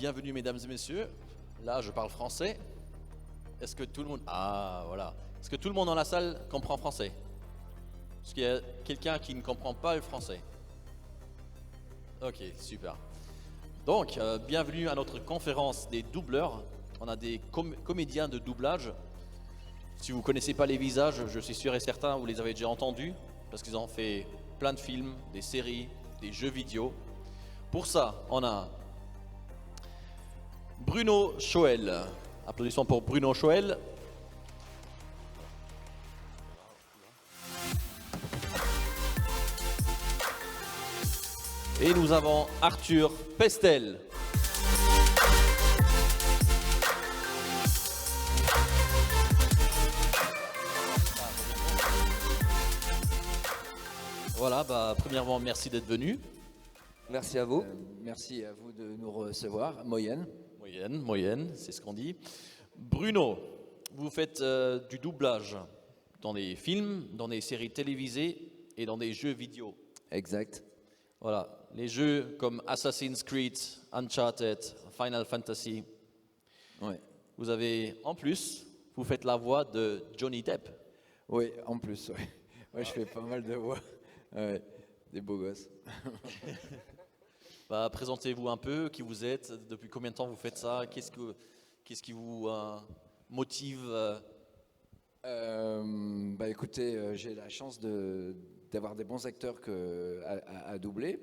bienvenue mesdames et messieurs. Là, je parle français. Est-ce que tout le monde... Ah, voilà. Est-ce que tout le monde dans la salle comprend français? Est-ce qu'il y a quelqu'un qui ne comprend pas le français? Ok, super. Donc, bienvenue à notre conférence des doubleurs. On a des comédiens de doublage. Si vous ne connaissez pas les visages, je suis sûr et certain, vous les avez déjà entendus, parce qu'ils ont fait plein de films, des séries, des jeux vidéo. Pour ça, on a Bruno Choel. Applaudissements pour Bruno Choel. Et nous avons Arthur Pestel. Voilà, premièrement, merci d'être venu. Merci à vous. Merci à vous de nous recevoir. Moyenne. Moyenne, c'est ce qu'on dit. Bruno, vous faites du doublage dans des films, dans des séries télévisées et dans des jeux vidéo. Exact. Voilà, les jeux comme Assassin's Creed, Uncharted, Final Fantasy. Ouais. Vous avez, en plus, vous faites la voix de Johnny Depp. Oui, en plus, ouais. Ouais, je fais pas mal de voix. Ouais, des beaux gosses. Présentez-vous un peu, qui vous êtes, depuis combien de temps vous faites ça, qu'est-ce qui vous motive Écoutez, j'ai la chance d'avoir des bons acteurs à doubler.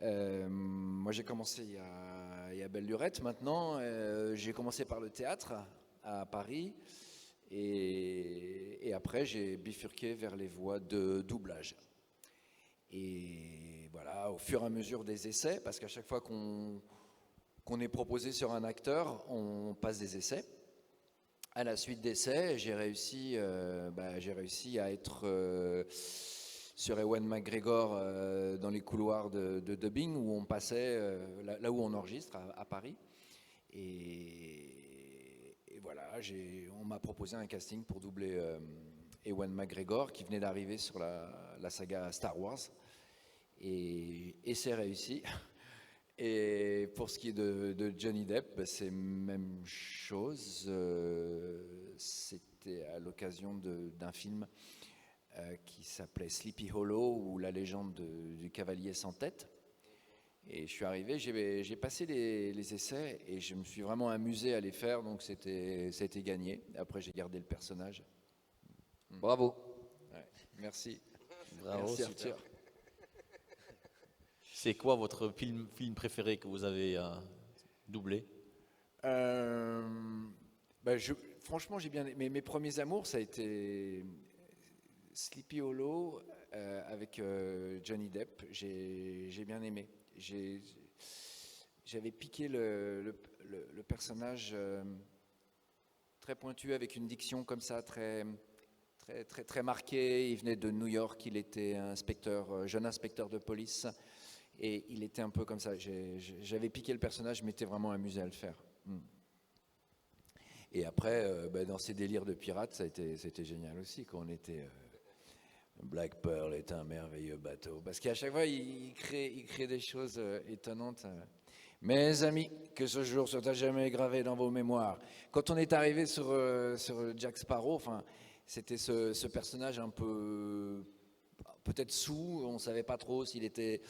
Moi, j'ai commencé il y a belle lurette maintenant. J'ai commencé par le théâtre à Paris. Et après, j'ai bifurqué vers les voix de doublage. Et voilà, au fur et à mesure des essais, parce qu'à chaque fois qu'on est proposé sur un acteur, on passe des essais. À la suite d'essais, j'ai réussi à être sur Ewan McGregor dans les couloirs de dubbing où on passait, là où on enregistre à Paris. Et voilà, on m'a proposé un casting pour doubler Ewan McGregor qui venait d'arriver sur la saga Star Wars. Et c'est réussi. Et pour ce qui est de Johnny Depp, c'est même chose. C'était à l'occasion d'un film qui s'appelait Sleepy Hollow ou la légende du cavalier sans tête. Et je suis arrivé, j'ai passé les essais et je me suis vraiment amusé à les faire, donc c'était gagné. Après, j'ai gardé le personnage. Bravo. Ouais, merci. Bravo, merci super. Arthur. C'est quoi votre film préféré que vous avez doublé? Franchement, j'ai bien aimé. Mes premiers amours, ça a été Sleepy Hollow avec Johnny Depp. J'ai bien aimé. J'avais piqué le personnage très pointu avec une diction comme ça, très marquée. Il venait de New York, il était jeune inspecteur de police. Et il était un peu comme ça. J'avais piqué le personnage, je m'étais vraiment amusé à le faire. Et après, dans ces délires de pirates, c'était génial aussi quand on était... Black Pearl est un merveilleux bateau. Parce qu'à chaque fois, il crée des choses étonnantes. Mes amis, que ce jour soit à jamais gravé dans vos mémoires. Quand on est arrivé sur Jack Sparrow, c'était ce personnage un peu... peut-être sous, on ne savait pas trop s'il était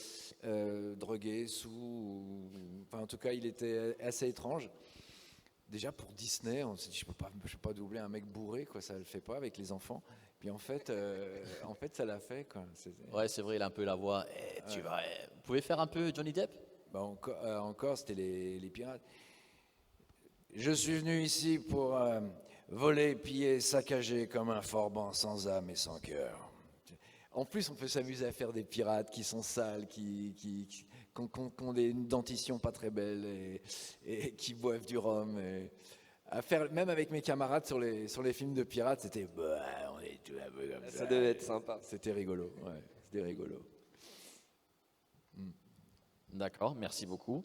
drogué, sous, en tout cas il était assez étrange. Déjà pour Disney, on s'est dit je peux pas doubler un mec bourré, quoi, ça le fait pas avec les enfants. Puis en fait ça l'a fait, quoi. Ouais, c'est vrai, il a un peu la voix. Vous pouvez faire un peu Johnny Depp? Encore c'était les pirates. Je suis venu ici pour voler, piller, saccager comme un forban sans âme et sans cœur. En plus, on peut s'amuser à faire des pirates qui sont sales, qui ont des dentitions pas très belles et qui boivent du rhum. À faire, même avec mes camarades sur les films de pirates, c'était on est tout un peu comme ça. Ça devait être sympa. C'était rigolo. Ouais, c'était rigolo. D'accord, merci beaucoup.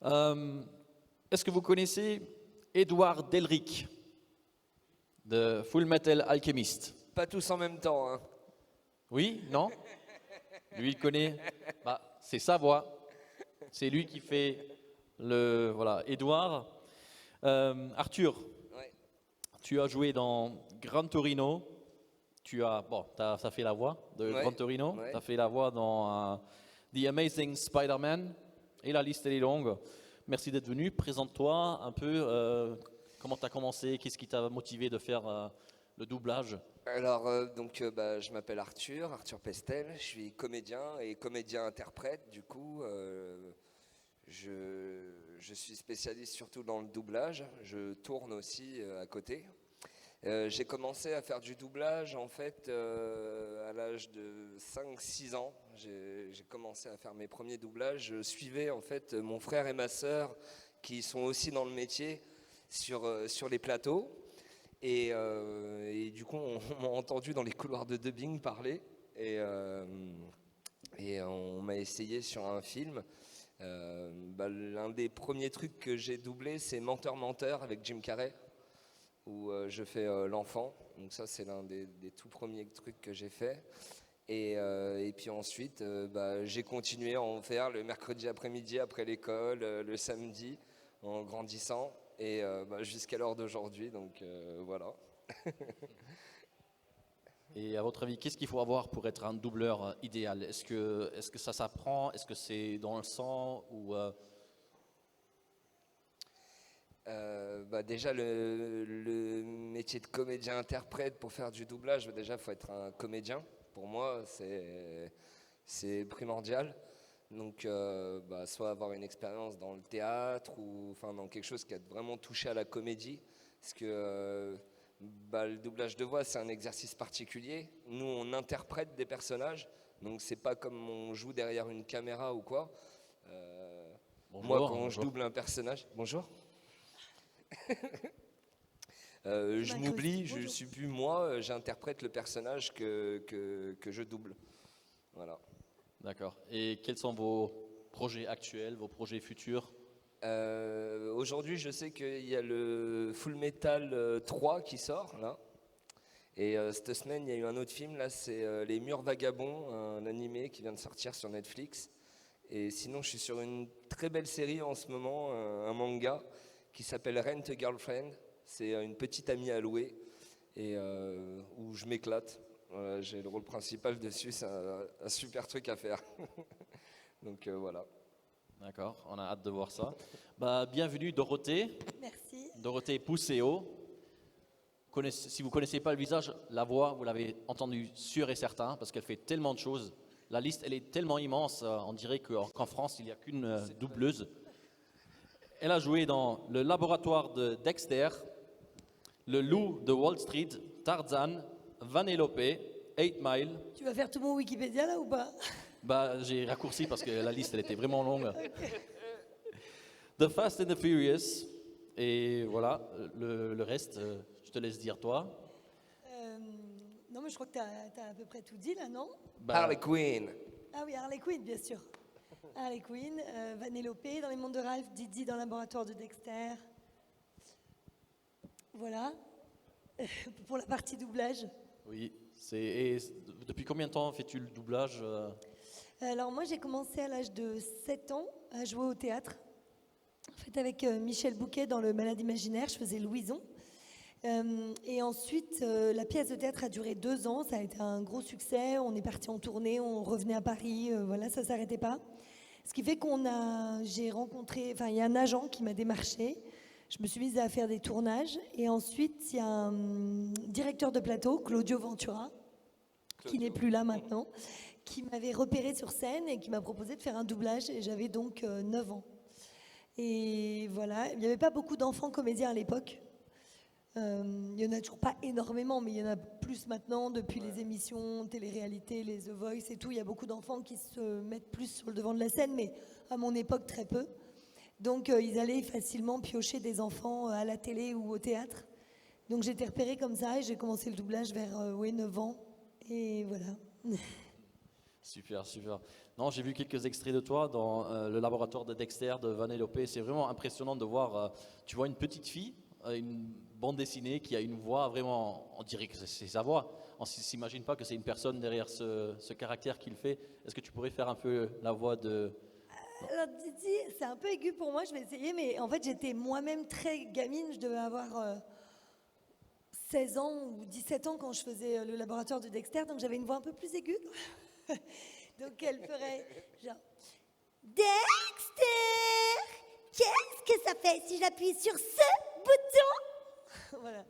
Est-ce que vous connaissez Edward Delric de Full Metal Alchemist? Pas tous en même temps, hein. Oui? Non? Lui, il connaît. C'est sa voix. C'est lui qui fait Voilà, Edouard. Arthur, Ouais. tu as joué dans Gran Torino. T'as fait la voix de Ouais, Gran Torino. ouais. Tu as fait la voix dans The Amazing Spider-Man. Et la liste, elle est longue. Merci d'être venu. Présente-toi un peu. Comment tu as commencé? Qu'est-ce qui t'a motivé de faire le doublage? Alors, je m'appelle Arthur Pestel, je suis comédien et comédien-interprète. Du coup, je suis spécialiste surtout dans le doublage. Je tourne aussi à côté. J'ai commencé à faire du doublage en fait à l'âge de 5-6 ans. J'ai commencé à faire mes premiers doublages. Je suivais en fait mon frère et ma sœur qui sont aussi dans le métier sur les plateaux. Et du coup, on m'a entendu dans les couloirs de dubbing parler. Et on m'a essayé sur un film. L'un des premiers trucs que j'ai doublé, c'est Menteur Menteur avec Jim Carrey, où je fais l'enfant. Donc ça, c'est l'un des tout premiers trucs que j'ai fait. Et puis ensuite, j'ai continué à en faire le mercredi après-midi après l'école, le samedi, en grandissant, et jusqu'à l'heure d'aujourd'hui. Donc voilà. Et à votre avis, qu'est-ce qu'il faut avoir pour être un doubleur idéal? Est-ce que ça s'apprend? Est-ce que c'est dans le sang ou Déjà, le métier de comédien-interprète, pour faire du doublage, déjà, il faut être un comédien. Pour moi, c'est primordial. Donc, soit avoir une expérience dans le théâtre ou enfin, dans quelque chose qui a vraiment touché à la comédie. Parce que le doublage de voix, c'est un exercice particulier. Nous, on interprète des personnages. Donc, c'est pas comme on joue derrière une caméra ou quoi. Moi, quand je double un personnage... Bonjour. Je m'oublie, je ne suis plus moi, j'interprète le personnage que je double. Voilà. D'accord. Et quels sont vos projets actuels, vos projets futurs? Aujourd'hui, je sais qu'il y a le Full Metal 3 qui sort là. Et cette semaine, il y a eu un autre film là, c'est Les Murs Vagabonds, un animé qui vient de sortir sur Netflix. Et sinon, je suis sur une très belle série en ce moment, un manga qui s'appelle Rent a Girlfriend. C'est une petite amie à louer et où je m'éclate. J'ai le rôle principal dessus, c'est un super truc à faire. Donc voilà. D'accord, on a hâte de voir ça. Bienvenue Dorothée. Merci. Dorothée Pousséo. Si vous ne connaissez pas le visage, la voix, vous l'avez entendue sûr et certain, parce qu'elle fait tellement de choses. La liste, elle est tellement immense, on dirait qu'en France, il n'y a qu'une doubleuse. Elle a joué dans Le Laboratoire de Dexter, Le Loup de Wall Street, Tarzan, Vanellope, 8 Mile. Tu vas faire tout mon Wikipédia là ou pas? J'ai raccourci parce que la liste, elle était vraiment longue. The Fast and the Furious. Et voilà, le reste, je te laisse dire toi. Non, mais je crois que tu as à peu près tout dit là, non? Harley Quinn. Ah oui, Harley Quinn, bien sûr. Harley Quinn, Vanellope dans Les Mondes de Ralph, Didi dans le laboratoire de Dexter. Voilà. Pour la partie doublage. Oui, et depuis combien de temps fais-tu le doublage? Alors moi, j'ai commencé à l'âge de 7 ans à jouer au théâtre. En fait, avec Michel Bouquet dans Le Malade imaginaire, je faisais Louison. Et ensuite, la pièce de théâtre a duré 2 ans. Ça a été un gros succès. On est parti en tournée, on revenait à Paris. Voilà, ça ne s'arrêtait pas. Ce qui fait j'ai rencontré, il y a un agent qui m'a démarché. Je me suis mise à faire des tournages. Et ensuite, il y a un directeur de plateau, Claudio Ventura, qui n'est plus là maintenant, qui m'avait repéré sur scène et qui m'a proposé de faire un doublage. Et j'avais donc 9 ans. Et voilà, il n'y avait pas beaucoup d'enfants comédiens à l'époque. Il n'y en a toujours pas énormément, mais il y en a plus maintenant depuis les émissions, télé-réalité, les The Voice et tout. Il y a beaucoup d'enfants qui se mettent plus sur le devant de la scène, mais à mon époque, très peu. Donc, ils allaient facilement piocher des enfants à la télé ou au théâtre. Donc, j'ai été repérée comme ça et j'ai commencé le doublage vers 9 ans. Et voilà. Super, super. Non, j'ai vu quelques extraits de toi dans Le Laboratoire de Dexter de Vanellope. C'est vraiment impressionnant de voir, tu vois une petite fille, une bande dessinée qui a une voix vraiment, on dirait que c'est sa voix. On ne s'imagine pas que c'est une personne derrière ce caractère qu'il fait. Est-ce que tu pourrais faire un peu la voix de Alors, Didi, c'est un peu aigu pour moi, je vais essayer, mais en fait, j'étais moi-même très gamine, je devais avoir 16 ans ou 17 ans quand je faisais le laboratoire de Dexter, donc j'avais une voix un peu plus aiguë. Donc elle ferait genre Dexter, qu'est-ce que ça fait si j'appuie sur ce bouton? Voilà.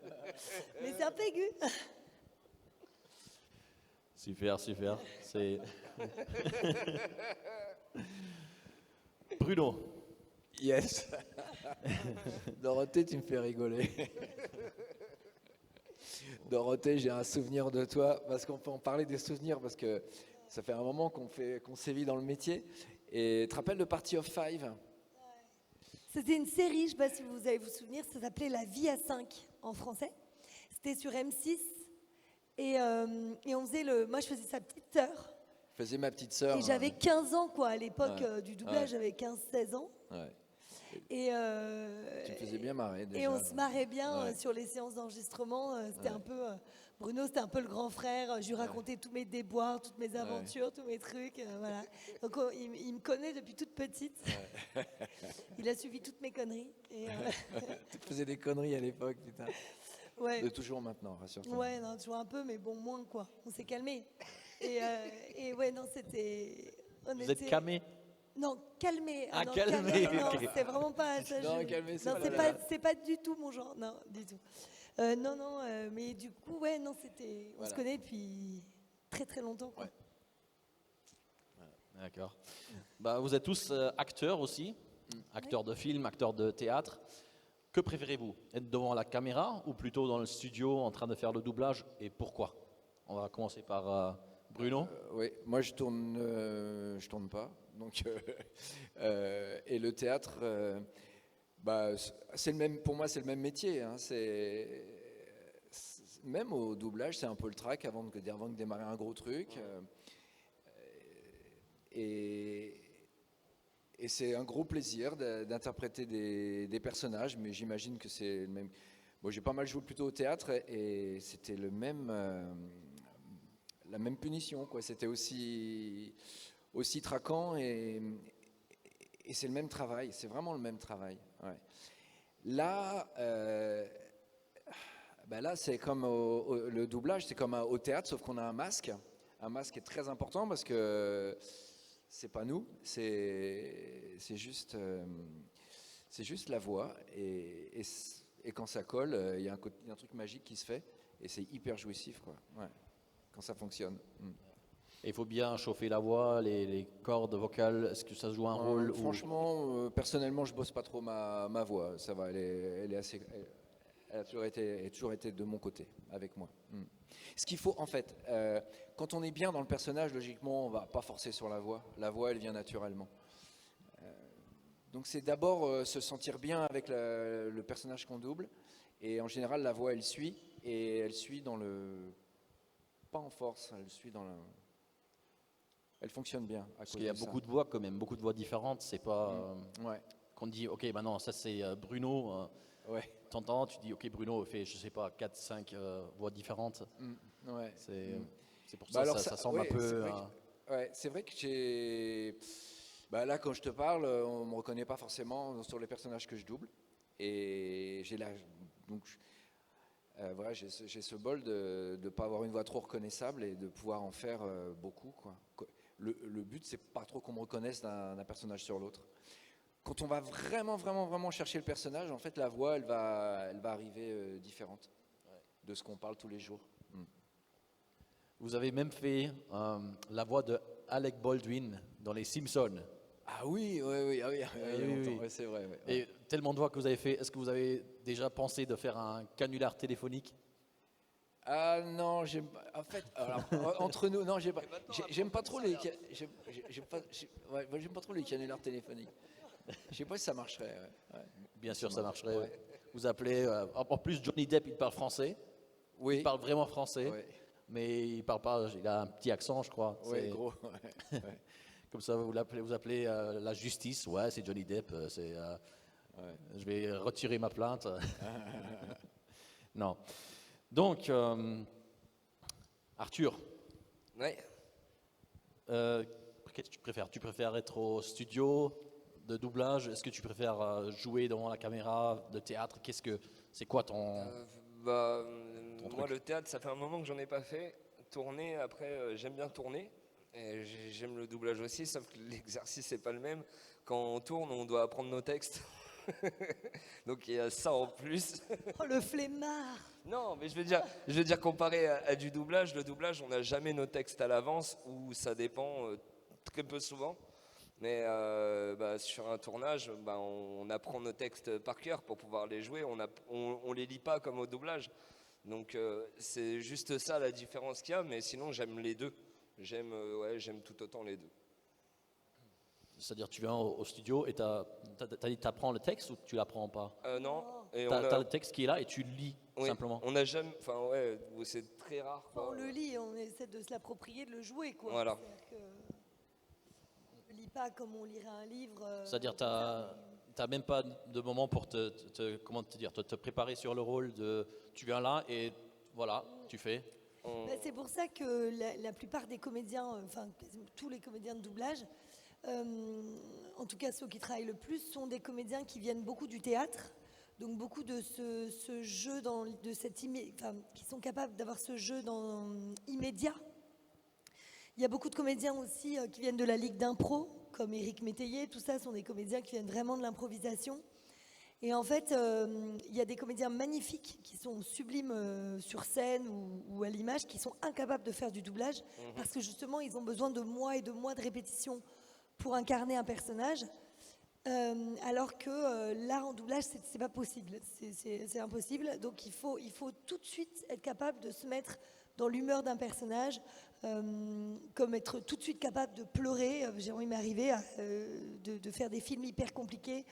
Mais c'est un peu aigu. Super, super. C'est Bruno. Yes. Dorothée, tu me fais rigoler. Dorothée, j'ai un souvenir de toi, parce qu'on peut en parler des souvenirs, parce que ça fait un moment qu'on sévit dans le métier. Et tu te rappelles de Party of Five? C'était une série, je ne sais pas si vous allez vous souvenir, ça s'appelait La vie à 5 en français. C'était sur M6 et on faisait moi je faisais sa petite sœur. Je faisais ma petite sœur. Et j'avais 15 ans quoi, à l'époque du doublage, Ouais. j'avais 15-16 ans. Ouais. Et, Tu me faisais bien marrer déjà. et on se marrait bien Ouais. sur les séances d'enregistrement. C'était un peu, Bruno, c'était un peu le grand frère. Je lui racontais tous mes déboires, toutes mes aventures, tous mes trucs. Voilà. Donc il me connaît depuis toute petite. Il a suivi toutes mes conneries. Et, Tu faisais des conneries à l'époque, putain. ouais. De toujours maintenant, rassure-toi. Ouais, non, toujours un peu, mais bon, moins quoi. On s'est calmé. Et ouais, non, c'était. Vous êtes camé? Non, calmé. Ah, non, calmé, Non, ok. c'est vraiment pas ça. Non, calmé, c'est non, pas c'est la- pas, c'est pas du tout mon genre. Non, du tout. Non, mais du coup, ouais, non, c'était. On Voilà. se connaît depuis très très longtemps. Quoi. Ouais. D'accord. Bah, vous êtes tous acteurs aussi, acteurs de film, acteurs de théâtre. Que préférez-vous? Être devant la caméra ou plutôt dans le studio en train de faire le doublage, et pourquoi? On va commencer par Bruno. Oui, moi je tourne pas. Donc, et le théâtre, bah, c'est le même, pour moi c'est le même métier. Hein, même au doublage, c'est un peu le trac avant de démarrer un gros truc. Et c'est un gros plaisir d'interpréter des personnages, mais j'imagine que c'est le même. Moi, j'ai pas mal joué plutôt au théâtre et c'était la même punition, quoi. C'était aussi traquant et c'est le même travail. C'est vraiment le même travail. Ouais. Là, là, c'est comme le doublage, c'est comme au théâtre, sauf qu'on a un masque. Un masque est très important parce que c'est pas nous, c'est juste la voix et quand ça colle, il y a un truc magique qui se fait et c'est hyper jouissif, quoi. Ouais, quand ça fonctionne. Il faut bien chauffer la voix, les cordes vocales. Est-ce que ça joue un rôle ou- Franchement, personnellement, je bosse pas trop ma voix. Ça va, elle est assez. Elle a toujours été de mon côté, avec moi. Ce qu'il faut, en fait, quand on est bien dans le personnage, logiquement, on va pas forcer sur la voix. La voix, elle vient naturellement. Donc c'est d'abord se sentir bien avec le personnage qu'on double. Et en général, la voix, elle suit. Et elle suit dans le... Pas en force, elle suit dans le... Elle fonctionne bien. Parce qu'il y a beaucoup de voix quand même, beaucoup de voix différentes. C'est pas Ouais. qu'on dit, ok, maintenant ça c'est Bruno. Ouais. T'entends, tu dis, ok, Bruno fait, je sais pas, 4-5 voix différentes. Ouais. C'est pour Bah ça, alors ça semble ouais, un peu. c'est vrai c'est vrai que j'ai. Bah là, quand je te parle, on me reconnaît pas forcément sur les personnages que je double. Et j'ai donc voilà, j'ai ce bol de ne pas avoir une voix trop reconnaissable et de pouvoir en faire beaucoup, quoi. Le but, c'est pas trop qu'on me reconnaisse d'un personnage sur l'autre. Quand on va vraiment chercher le personnage, en fait, la voix, elle va arriver différente de ce qu'on parle tous les jours. Vous avez même fait la voix de Alec Baldwin dans Les Simpsons. Ah oui, il y a oui, longtemps, oui. ouais, c'est vrai. Ouais. Et tellement de voix que vous avez fait. Est-ce que vous avez déjà pensé de faire un canular téléphonique? Ah non, en fait, alors, entre nous, non, j'aime pas trop les, j'aime pas trop les canulars téléphoniques. Je sais pas si ça marcherait. Ouais. Bien sûr, ça marcherait. Ouais. Vous appelez. En plus, Johnny Depp, il parle français. Oui. Il parle vraiment français. Ouais. Mais il parle pas. Il a un petit accent, je crois. Ouais, C'est- gros. Ouais. Comme ça, vous appelez la justice. Ouais, c'est Johnny Depp. Je vais retirer ma plainte. Non. Donc, Arthur, Ouais. qu'est-ce que tu préfères? Tu préfères être au studio de doublage? Est-ce que tu préfères jouer devant la caméra de théâtre? C'est quoi ton Moi, truc? le théâtre, ça fait un moment que j'en ai pas fait. Tourner, après, j'aime bien tourner. Et j'aime le doublage aussi, sauf que l'exercice n'est pas le même. Quand on tourne, on doit apprendre nos textes. Donc il y a ça en plus. Oh, le flemmard! Non, mais je veux dire comparé à du doublage, le doublage, on n'a jamais nos textes à l'avance, ou ça dépend très peu souvent. Mais sur un tournage, on apprend nos textes par cœur pour pouvoir les jouer. On les lit pas comme au doublage. Donc c'est juste ça la différence qu'il y a. Mais sinon, j'aime les deux. J'aime tout autant les deux. C'est-à-dire, tu viens au studio et t'as dit que t'apprends le texte ou tu l'apprends pas? Non. Et T'as le texte qui est là et tu le lis oui, simplement. On n'a jamais. Enfin, ouais, c'est très rare. On le lit, on essaie de se l'approprier, de le jouer, quoi. Voilà. C'est-à-dire que on ne lit pas comme on lirait un livre. C'est-à-dire, t'as même pas de moment pour te préparer sur le rôle tu viens là et voilà, tu fais. C'est pour ça que la plupart des comédiens, quasiment tous les comédiens de doublage, en tout cas ceux qui travaillent le plus, sont des comédiens qui viennent beaucoup du théâtre, donc beaucoup de ce jeu, qui sont capables d'avoir ce jeu immédiat. Il y a beaucoup de comédiens aussi qui viennent de la Ligue d'impro, comme Éric Métayer, tout ça sont des comédiens qui viennent vraiment de l'improvisation. Et en fait, il y a des comédiens magnifiques qui sont sublimes sur scène ou à l'image, qui sont incapables de faire du doublage, parce que justement, ils ont besoin de mois et de mois de répétition pour incarner un personnage, alors que là, en doublage, c'est pas possible, c'est impossible. Donc, il faut tout de suite être capable de se mettre dans l'humeur d'un personnage, comme être tout de suite capable de pleurer. Il m'est arrivé de faire des films hyper compliqués,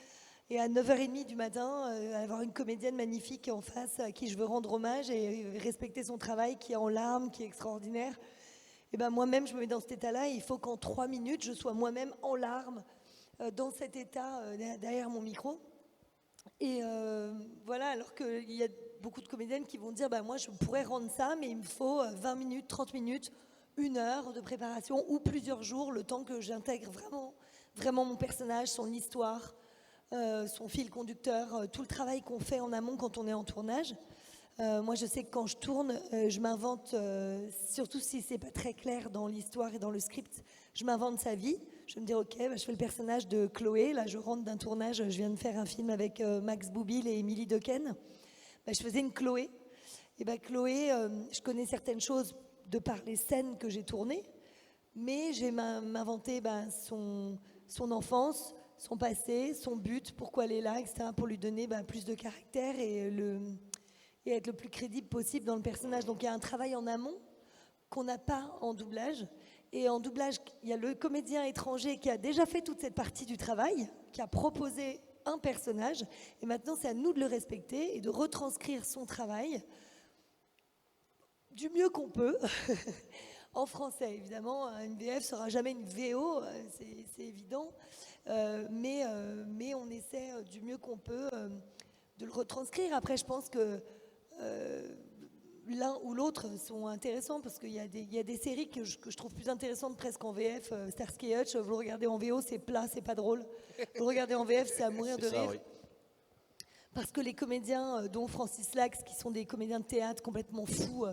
et à 9h30 du matin, avoir une comédienne magnifique en face à qui je veux rendre hommage et respecter son travail qui est en larmes, qui est extraordinaire. Et moi-même, je me mets dans cet état-là, et il faut qu'en 3 minutes, je sois moi-même en larmes, dans cet état, derrière mon micro. Et voilà, alors qu'il y a beaucoup de comédiennes qui vont dire, moi, je pourrais rendre ça, mais il me faut 20 minutes, 30 minutes, 1 heure de préparation, ou plusieurs jours, le temps que j'intègre vraiment mon personnage, son histoire, son fil conducteur, tout le travail qu'on fait en amont quand on est en tournage. Moi, je sais que quand je tourne, je m'invente, surtout si c'est pas très clair dans l'histoire et dans le script, je m'invente sa vie. Je me dis, ok, je fais le personnage de Chloé. Là, je rentre d'un tournage, je viens de faire un film avec Max Boublil et Émilie Dequesne. Je faisais une Chloé. Et Chloé, je connais certaines choses de par les scènes que j'ai tournées, mais j'ai m'inventé son enfance, son passé, son but, pourquoi elle est là, etc., pour lui donner plus de caractère et être le plus crédible possible dans le personnage. Donc il y a un travail en amont qu'on n'a pas en doublage. Et en doublage, il y a le comédien étranger qui a déjà fait toute cette partie du travail, qui a proposé un personnage, et maintenant c'est à nous de le respecter et de retranscrire son travail du mieux qu'on peut. En français, évidemment, une VF ne sera jamais une VO, c'est évident, mais on essaie du mieux qu'on peut de le retranscrire. Après, je pense que l'un ou l'autre sont intéressants, parce qu'il y a des séries que je trouve plus intéressantes presque en VF. Starsky et Hutch, vous le regardez en VO, c'est plat, c'est pas drôle. Vous le regardez en VF, c'est à mourir de rire. Oui. Parce que les comédiens, dont Francis Lax, qui sont des comédiens de théâtre complètement fous,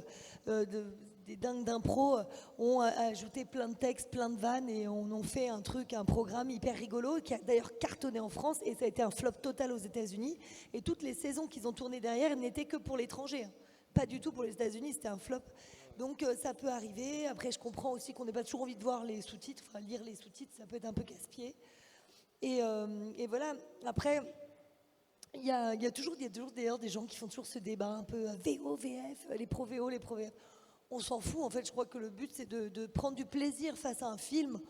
des dingues d'impro, ont ajouté plein de textes, plein de vannes, et ont fait un programme hyper rigolo, qui a d'ailleurs cartonné en France, et ça a été un flop total aux États-Unis. Et toutes les saisons qu'ils ont tournées derrière n'étaient que pour l'étranger. Pas du tout pour les États-Unis, c'était un flop. Donc ça peut arriver. Après, je comprends aussi qu'on n'ait pas toujours envie de voir les sous-titres, lire les sous-titres, ça peut être un peu casse-pied. Et voilà, après... Il y a toujours d'ailleurs des gens qui font toujours ce débat un peu VO, VF, les pro-VO, les pro-VF. On s'en fout, en fait. Je crois que le but, c'est de prendre du plaisir face à un film,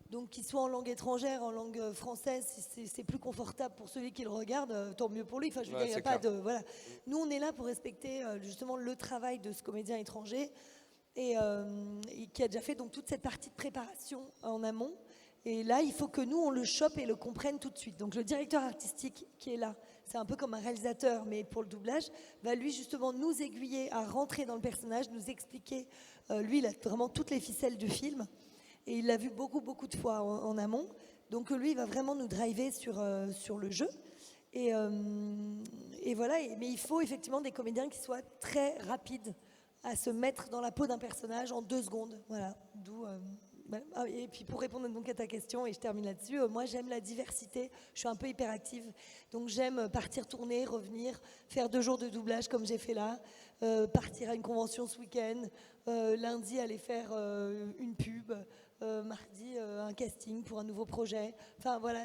donc qu'il soit en langue étrangère, en langue française, si c'est plus confortable pour celui qui le regarde, tant mieux pour lui. Enfin, je veux dire, il n'y a pas de... Voilà. Nous, on est là pour respecter justement le travail de ce comédien étranger, et qui a déjà fait donc toute cette partie de préparation en amont. Et là, il faut que nous, on le chope et le comprenne tout de suite. Donc le directeur artistique qui est là, c'est un peu comme un réalisateur, mais pour le doublage, va lui justement nous aiguiller à rentrer dans le personnage, nous expliquer. Lui, il a vraiment toutes les ficelles du film. Et il l'a vu beaucoup de fois en amont. Donc lui, il va vraiment nous driver sur le jeu. Et voilà, mais il faut effectivement des comédiens qui soient très rapides à se mettre dans la peau d'un personnage en 2 secondes. Voilà, d'où... voilà. Ah, et puis pour répondre donc à ta question, et je termine là-dessus, moi j'aime la diversité, je suis un peu hyperactive, donc j'aime partir tourner, revenir, faire 2 jours de doublage comme j'ai fait là, partir à une convention ce week-end, lundi aller faire une pub, mardi un casting pour un nouveau projet. Enfin voilà,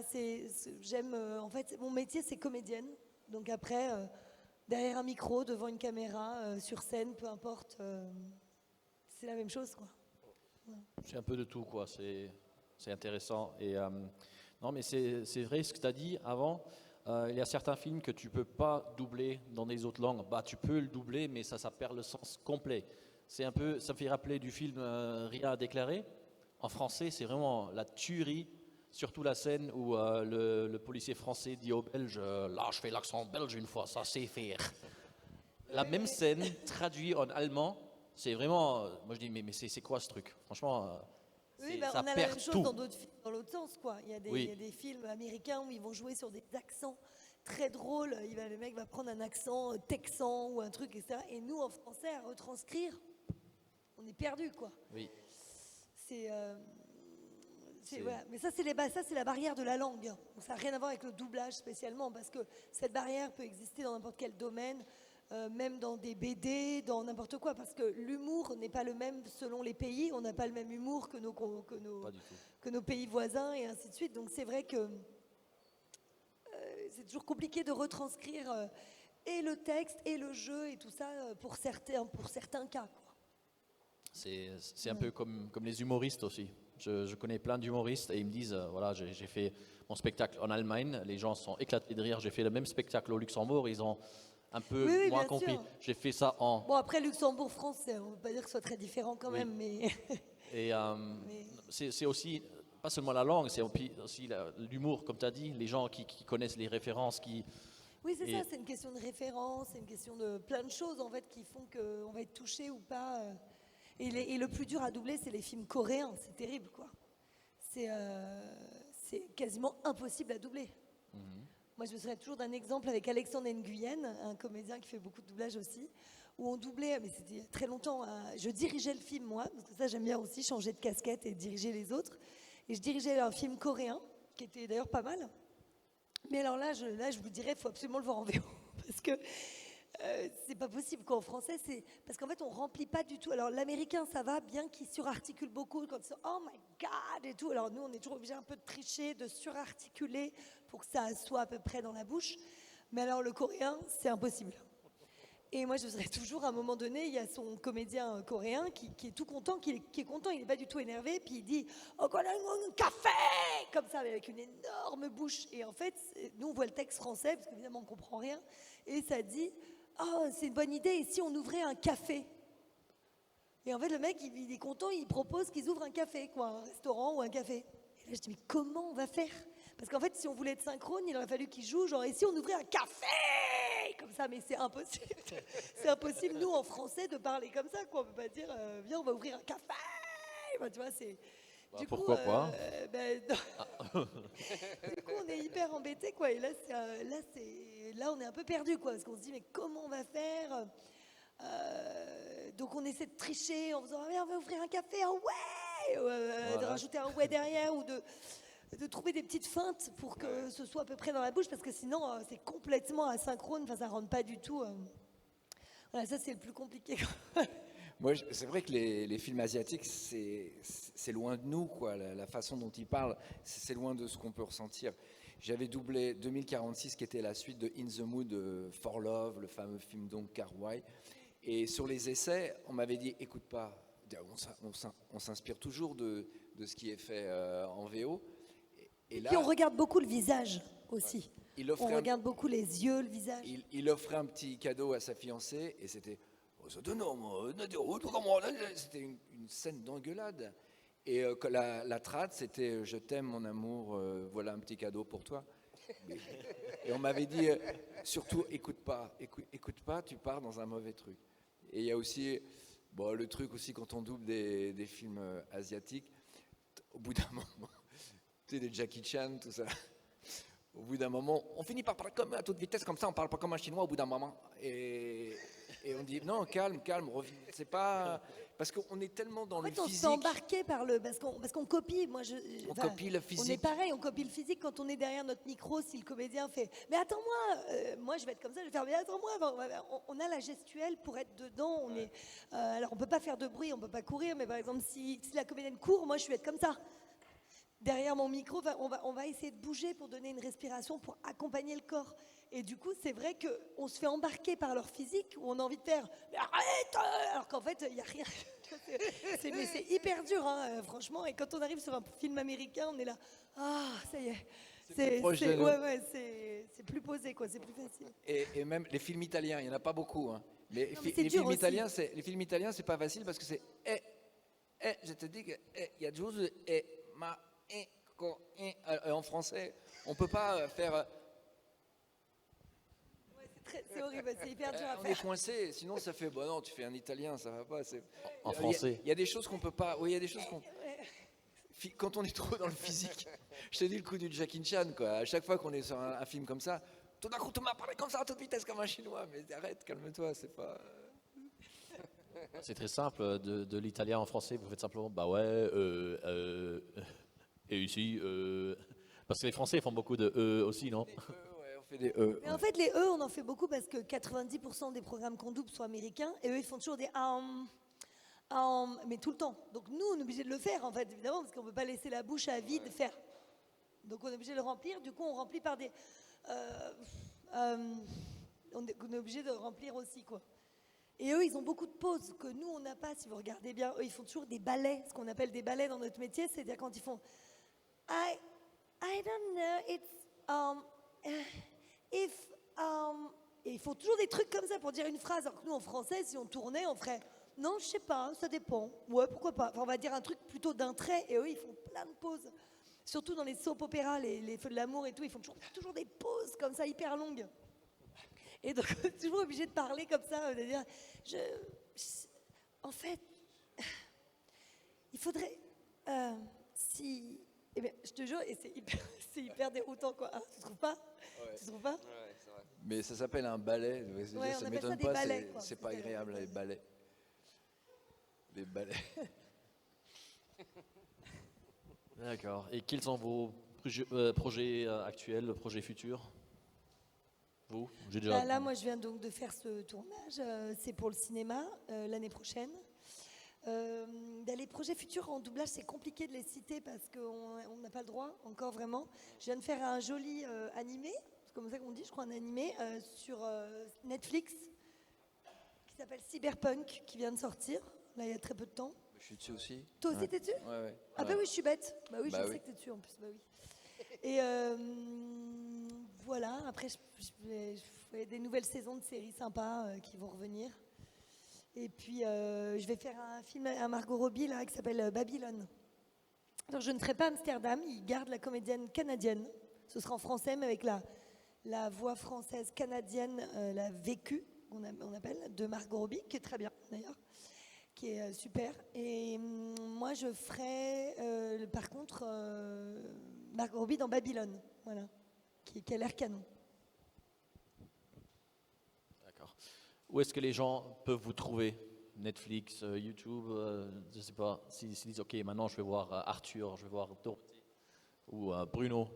j'aime, en fait mon métier c'est comédienne, donc après derrière un micro, devant une caméra, sur scène, peu importe, c'est la même chose quoi. C'est un peu de tout, quoi. C'est intéressant. Et non, mais c'est vrai ce que tu as dit avant. Il y a certains films que tu peux pas doubler dans des autres langues. Bah, tu peux le doubler, mais ça perd le sens complet. C'est un peu, ça me fait rappeler du film Rien à déclarer. En français, c'est vraiment la tuerie. Surtout la scène où le policier français dit au Belge, là, je fais l'accent belge une fois, ça c'est faire. La même scène traduite en allemand. C'est vraiment, moi je dis, mais c'est quoi ce truc? Franchement, Oui, ça on a la perd même chose tout. dans d'autres films, dans l'autre sens, quoi. Il y a des films américains où ils vont jouer sur des accents très drôles. Le mec va prendre un accent texan ou un truc, etc. Et nous, en français, à retranscrire, on est perdu, quoi. Oui. Voilà. Mais ça, c'est la barrière de la langue. Donc, ça n'a rien à voir avec le doublage spécialement, parce que cette barrière peut exister dans n'importe quel domaine. Même dans des BD, dans n'importe quoi, parce que l'humour n'est pas le même selon les pays, on n'a pas le même humour que nos pays voisins et ainsi de suite. Donc c'est vrai que c'est toujours compliqué de retranscrire et le texte et le jeu et tout ça pour certains cas, quoi. C'est un peu comme les humoristes aussi. Je connais plein d'humoristes et ils me disent, voilà, j'ai fait mon spectacle en Allemagne, les gens sont éclatés de rire, j'ai fait le même spectacle au Luxembourg, ils ont un peu Oui, moins bien compris. sûr. J'ai fait ça en... Bon, après Luxembourg-France, on ne peut pas dire que ce soit très différent quand Oui. même, mais... Et c'est aussi, pas seulement la langue, c'est aussi l'humour, comme tu as dit, les gens qui connaissent les références, Oui, c'est Et- ça, c'est une question de référence, c'est une question de plein de choses en fait qui font qu'on va être touché ou pas. Et le plus dur à doubler, c'est les films coréens, c'est terrible quoi. C'est quasiment impossible à doubler. Moi, je me souviens toujours d'un exemple avec Alexandre Nguyen, un comédien qui fait beaucoup de doublage aussi, où on doublait, mais c'était il y a très longtemps, je dirigeais le film moi, parce que ça j'aime bien aussi, changer de casquette et diriger les autres. Et je dirigeais un film coréen, qui était d'ailleurs pas mal. Mais alors là, je vous dirais, il faut absolument le voir en VO, parce que c'est pas possible qu'en français, parce qu'en fait, on remplit pas du tout. Alors l'américain, ça va, bien qu'il surarticule beaucoup, quand c'est oh my god et tout. Alors nous, on est toujours obligé un peu de tricher, de surarticuler pour que ça soit à peu près dans la bouche. Mais alors le coréen, c'est impossible. Et moi, je serais toujours, à un moment donné, il y a son comédien coréen qui est tout content, qui est content, il n'est pas du tout énervé, puis il dit « Oh, un café !» comme ça, avec une énorme bouche. Et en fait, nous, on voit le texte français, parce qu'évidemment, on ne comprend rien, et ça dit « Oh, c'est une bonne idée, et si on ouvrait un café ?» Et en fait, le mec, il est content, il propose qu'ils ouvrent un café, quoi, un restaurant ou un café. Et là, je dis « Mais comment on va faire ?» Parce qu'en fait, si on voulait être synchrone, il aurait fallu qu'il joue, genre « Et si on ouvrait un café ?» comme ça, mais c'est impossible. C'est impossible, nous, en français, de parler comme ça, quoi. On peut pas dire, viens, on va ouvrir un café. Bah, tu vois, c'est... Bah, du pourquoi pas non. Du coup, on est hyper embêtés, quoi. Et là, là, on est un peu perdu, quoi. Parce qu'on se dit, mais comment on va faire donc, on essaie de tricher en faisant, ah, mais on va ouvrir un café, un ouais, de rajouter un ouais derrière, ou de trouver des petites feintes pour que ce soit à peu près dans la bouche, parce que sinon c'est complètement asynchrone, enfin ça rentre pas du tout. Voilà, ça c'est le plus compliqué. Moi, c'est vrai que les films asiatiques, c'est loin de nous, quoi. La façon dont ils parlent, c'est loin de ce qu'on peut ressentir. J'avais doublé 2046, qui était la suite de In the Mood for Love, le fameux film d'Ong Kar-wai. Et sur les essais, on m'avait dit, écoute pas, on s'inspire toujours de ce qui est fait en VO. Et là, Puis on regarde beaucoup le visage aussi. On offrait regarde beaucoup les yeux, le visage. il offrait un petit cadeau à sa fiancée et c'était c'était une scène d'engueulade. Et la trad, c'était je t'aime mon amour, voilà un petit cadeau pour toi. Et on m'avait dit surtout écoute pas, tu pars dans un mauvais truc. Et il y a aussi le truc aussi quand on double des films asiatiques. au bout d'un moment, tu sais, des Jackie Chan, tout ça. Au bout d'un moment, on finit par parler comme à toute vitesse, comme ça, on parle pas comme un chinois au bout d'un moment. Et on dit non, calme, reviens. C'est pas parce qu'on est tellement dans En le fait, on se physique. fait embarquer par parce qu'on copie. Moi, On enfin, copie le on est physique. pareil, on copie le physique quand on est derrière notre micro. Si le comédien fait, mais attends-moi, moi je vais être comme ça, je vais faire, mais attends-moi. On a la gestuelle pour être dedans. Alors on peut pas faire de bruit, on peut pas courir, mais par exemple si la comédienne court, moi je vais être comme ça. Derrière mon micro, enfin, on va essayer de bouger pour donner une respiration, pour accompagner le corps. Et du coup, c'est vrai qu'on se fait embarquer par leur physique, où on a envie de faire « Mais arrête !» alors qu'en fait, il n'y a rien. Mais c'est hyper dur, hein, franchement. Et quand on arrive sur un film américain, on est là « Ah, ça y est !» plus proche de nous. c'est plus posé, quoi, c'est plus facile. Et même les films italiens, il n'y en a pas beaucoup. Hein. Mais Non, mais c'est les dur films aussi. italiens, c'est pas facile parce que c'est je te dis que il y a juste ma en français, on peut pas faire. C'est horrible, c'est hyper dur à On est faire. coincé, sinon ça fait non, tu fais un italien, ça va pas. En français. Il y a des choses qu'on peut pas. Oui, il y a des choses qu'on. Quand on est trop dans le physique, je te dis le coup du Jackie Chan, quoi. À chaque fois qu'on est sur un film comme ça, tout d'un coup, tu m'as parlé comme ça à toute vitesse, comme un chinois. Mais arrête, calme-toi, c'est pas. C'est très simple, de l'italien en français, vous faites simplement bah ouais, et ici, parce que les Français font beaucoup de aussi, non? Ouais, on fait des Mais en fait, les E, on en fait beaucoup parce que 90% des programmes qu'on double sont américains et eux, ils font toujours des mais tout le temps. Donc nous, on est obligé de le faire, en fait, évidemment, parce qu'on ne peut pas laisser la bouche à vide faire. Donc on est obligé de le remplir. Du coup, on remplit par des. On est obligé de remplir aussi, quoi. Et eux, ils ont beaucoup de pauses que nous, on n'a pas, si vous regardez bien. Eux, ils font toujours des ballets, ce qu'on appelle des ballets dans notre métier, c'est-à-dire quand ils font I don't know, it's if et ils font toujours des trucs comme ça pour dire une phrase. Alors que nous, en français, si on tournait, on ferait non, je sais pas, ça dépend. Ouais, pourquoi pas. Enfin, on va dire un truc plutôt d'un trait. Et eux, ils font plein de pauses. Surtout dans les soap opéras, les Feux de l'amour et tout, ils font toujours des pauses comme ça, hyper longues. Et donc, on est toujours obligé de parler comme ça, de dire, en fait, il faudrait, si, eh bien, je te jure, et c'est hyper déroutant, quoi. Hein, tu trouves pas? Tu trouves pas? Ouais, c'est vrai. Mais ça s'appelle un ballet. Ouais, on Ça appelle m'étonne ça des pas. ballets, quoi. C'est pas agréable les ballets. Les ballets. D'accord. Et quels sont vos projets actuels, projets futurs? Vous? J'ai déjà. Là, moi, je viens donc de faire ce tournage. C'est pour le cinéma l'année prochaine. Les projets futurs en doublage, c'est compliqué de les citer parce qu'on n'a pas le droit encore vraiment. Je viens de faire un joli animé, c'est comme ça qu'on dit, je crois, un animé sur Netflix qui s'appelle Cyberpunk, qui vient de sortir, là, il y a très peu de temps. Je suis dessus aussi. Toi aussi, t'es dessus? Ouais. Ah bah oui, je suis bête. Bah oui, Bah je oui. sais que t'es dessus en plus. Bah oui. Et voilà, après, je fais des nouvelles saisons de séries sympas qui vont revenir. Et puis, je vais faire un film à Margot Robbie là, qui s'appelle Babylone. Alors, je ne serai pas Amsterdam, il garde la comédienne canadienne. Ce sera en français, mais avec la voix française canadienne, la vécue, on appelle, de Margot Robbie, qui est très bien d'ailleurs, qui est super. Et moi, je ferai, par contre, Margot Robbie dans Babylone, voilà, qui a l'air canon. D'accord. Où est-ce que les gens peuvent vous trouver? Netflix, YouTube, je ne sais pas. S'ils disent, OK, maintenant je vais voir Arthur, je vais voir Dorothée ou Bruno,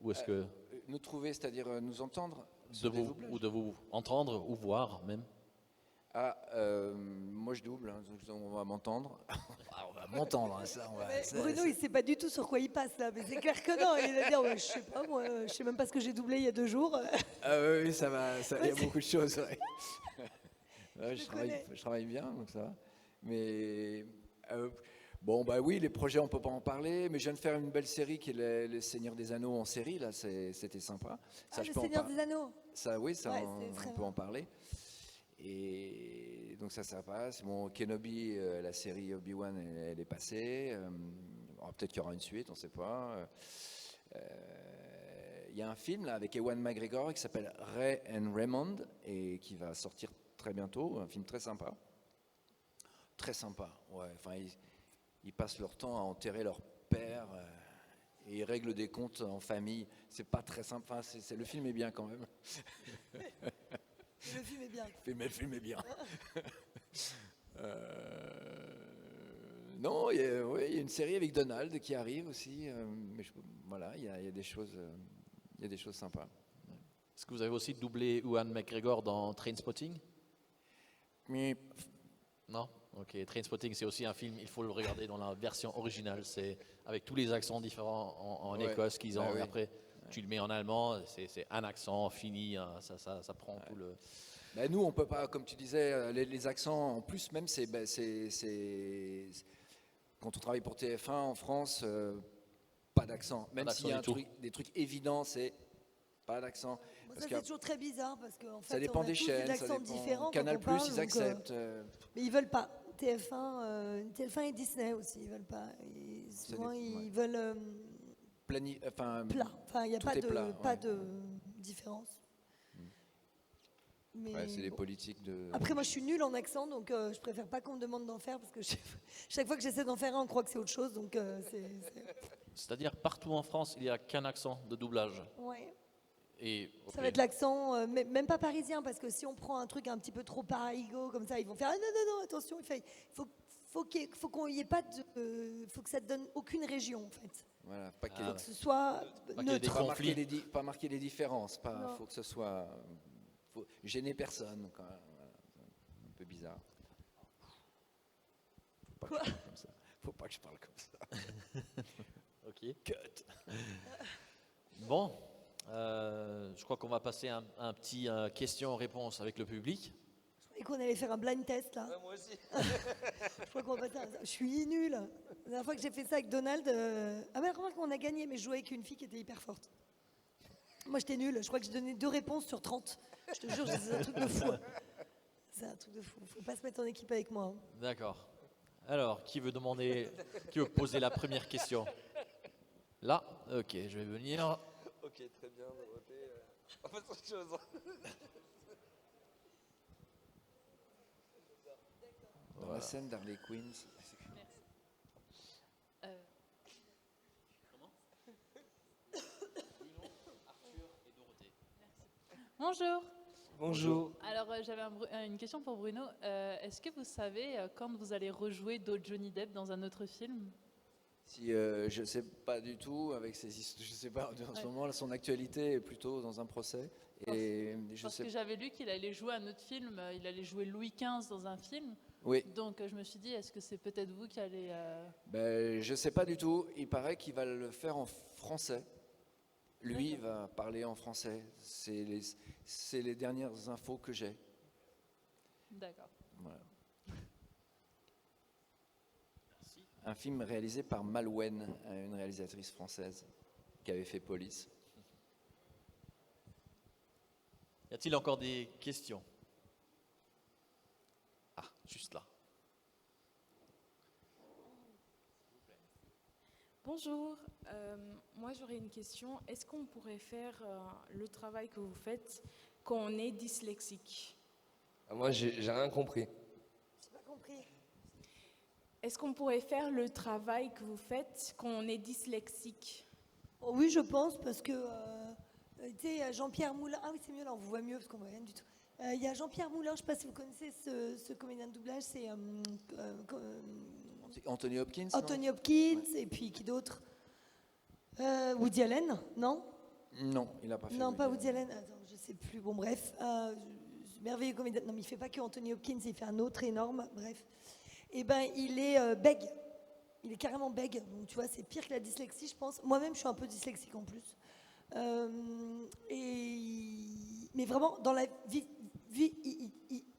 où est-ce que Nous trouver, c'est-à-dire nous entendre de sur des vous, doublages. ou de vous entendre ou voir même? Moi je double, hein, donc on va m'entendre. On va m'entendre, hein, ça. Bruno, il ne sait pas du tout sur quoi il passe là, mais c'est clair que non. Il va dire, ouais, je sais pas, moi, je sais même pas ce que j'ai doublé il y a 2 jours. Oui, ça va. Il y a beaucoup de choses. Ouais. Ouais, je travaille bien, donc ça va. Mais bon, bah oui, les projets, on peut pas en parler. Mais je viens de faire une belle série qui est les Seigneurs des Anneaux en série. Là, c'était sympa. Ça, Le Seigneur des Anneaux. Ça, oui, ça, Ouais, on c'est très peut en parler. Et donc ça passe. Bon, Kenobi, la série Obi-Wan, elle est passée. Peut-être qu'il y aura une suite, on ne sait pas. Il y a un film là, avec Ewan McGregor qui s'appelle Ray and Raymond et qui va sortir très bientôt. Un film très sympa. Très sympa, ouais. Enfin, ils passent leur temps à enterrer leur père et il règle des comptes en famille. C'est pas très simple. Enfin, le film est bien quand même. Le film est bien. Le film est bien. Non, il y a une série avec Donald qui arrive aussi. Mais voilà, il y a des choses, il y a des choses sympas. Est-ce que vous avez aussi doublé Ewan McGregor dans Trainspotting? Mais Non? Ok, Trainspotting, c'est aussi un film, il faut le regarder dans la version originale. C'est avec tous les accents différents en Ouais. Écosse qu'ils ont. Bah oui. Et après, tu le mets en allemand, c'est un accent fini, hein, ça prend tout le... ben, nous, on peut pas, comme tu disais, les accents, en plus, même, quand on travaille pour TF1 en France, pas d'accent. Même d'accent s'il y a du tout. des trucs évidents, c'est pas d'accent. Bon, Parce ça, que c'est toujours très bizarre parce qu'en fait, ça dépend on a des tous chaînes, des ça accents dépend. différents. Canal+, quand on parle, ils donc, acceptent. mais ils veulent pas. TF1 et Disney aussi, ils veulent pas. Et souvent, dépend, ouais. ils veulent Enfin, plat. Enfin, il n'y a tout pas est de, plat, pas ouais. de différence. Mais ouais, c'est les bon. politiques de. Après, moi, je suis nulle en accent, donc je préfère pas qu'on me demande d'en faire parce que chaque fois que j'essaie d'en faire un, on croit que c'est autre chose. Donc, C'est-à-dire, partout en France, il n'y a qu'un accent de doublage. ouais. Et, Ça ok. va être l'accent, même pas parisien, parce que si on prend un truc un petit peu trop paraigo comme ça, ils vont faire ah non non non attention, faut qu'on y ait pas de, faut que ça te donne aucune région en fait, Voilà, pas qu'il y ait Ah, faut que ce soit qu'il y ait des neutre. conflits. pas marquer les différences, Non. faut que ce soit, faut gêner personne, quand même. Voilà, c'est un peu bizarre. Quoi Faut pas que je parle comme ça. Ok. Cut. Bon, je crois qu'on va passer un petit question-réponse avec le public. Et qu'on allait faire un blind test là. Moi aussi. Je crois qu'on va faire ça. Je suis nulle. La dernière fois que j'ai fait ça avec Donald, ah mais remarque on a gagné, mais je jouais avec une fille qui était hyper forte. Moi j'étais nulle. Je crois que j'ai donné 2 réponses sur 30. Je te jure, c'est un truc de fou. C'est un truc de fou. Faut pas se mettre en équipe avec moi. Hein. D'accord. Alors, qui veut poser la première question? Là, ok, je vais venir. Ok, très bien, Dorothée. On passe à autre chose. Dans la scène d'Harley Quinn. Bonjour. Bonjour. Alors j'avais une question pour Bruno. Est-ce que vous savez quand vous allez rejouer d'autres Johnny Depp dans un autre film? Si je sais pas du tout avec ses histoires, je sais pas en ce moment là, son actualité est plutôt dans un procès et je Parce sais. que j'avais lu qu'il allait jouer un autre film, il allait jouer Louis XV dans un film. Oui. Donc je me suis dit, est-ce que c'est peut-être vous qui allez... Ben, je sais pas du tout. Il paraît qu'il va le faire en français. Lui va parler en français. C'est les dernières infos que j'ai. D'accord. Voilà. Un film réalisé par Malouine, une réalisatrice française qui avait fait Police. Y a-t-il encore des questions? Ah, juste là. Bonjour, moi j'aurais une question. Est-ce qu'on pourrait faire le travail que vous faites quand on est dyslexique? Ah, moi, j'ai rien compris. J'ai pas compris. Est-ce qu'on pourrait faire le travail que vous faites quand on est dyslexique? Oh oui, je pense, parce que tu sais, Jean-Pierre Moulin. Ah oui, c'est mieux là, on vous voit mieux parce qu'on voit rien du tout. Il y a Jean-Pierre Moulin, je ne sais pas si vous connaissez ce comédien de doublage, c'est Anthony Hopkins. Anthony Hopkins, et puis qui d'autre? Woody Allen, non? Non, il n'a pas fait. Non, pas Woody Allen. Attends, je sais plus. Bon, bref, merveilleux comédien. Non, mais il fait pas que Anthony Hopkins, il fait un autre énorme. Bref, et ben il est bègue. Il est carrément bègue. Donc tu vois, c'est pire que la dyslexie, je pense. Moi-même, je suis un peu dyslexique en plus. Mais vraiment, dans la vie,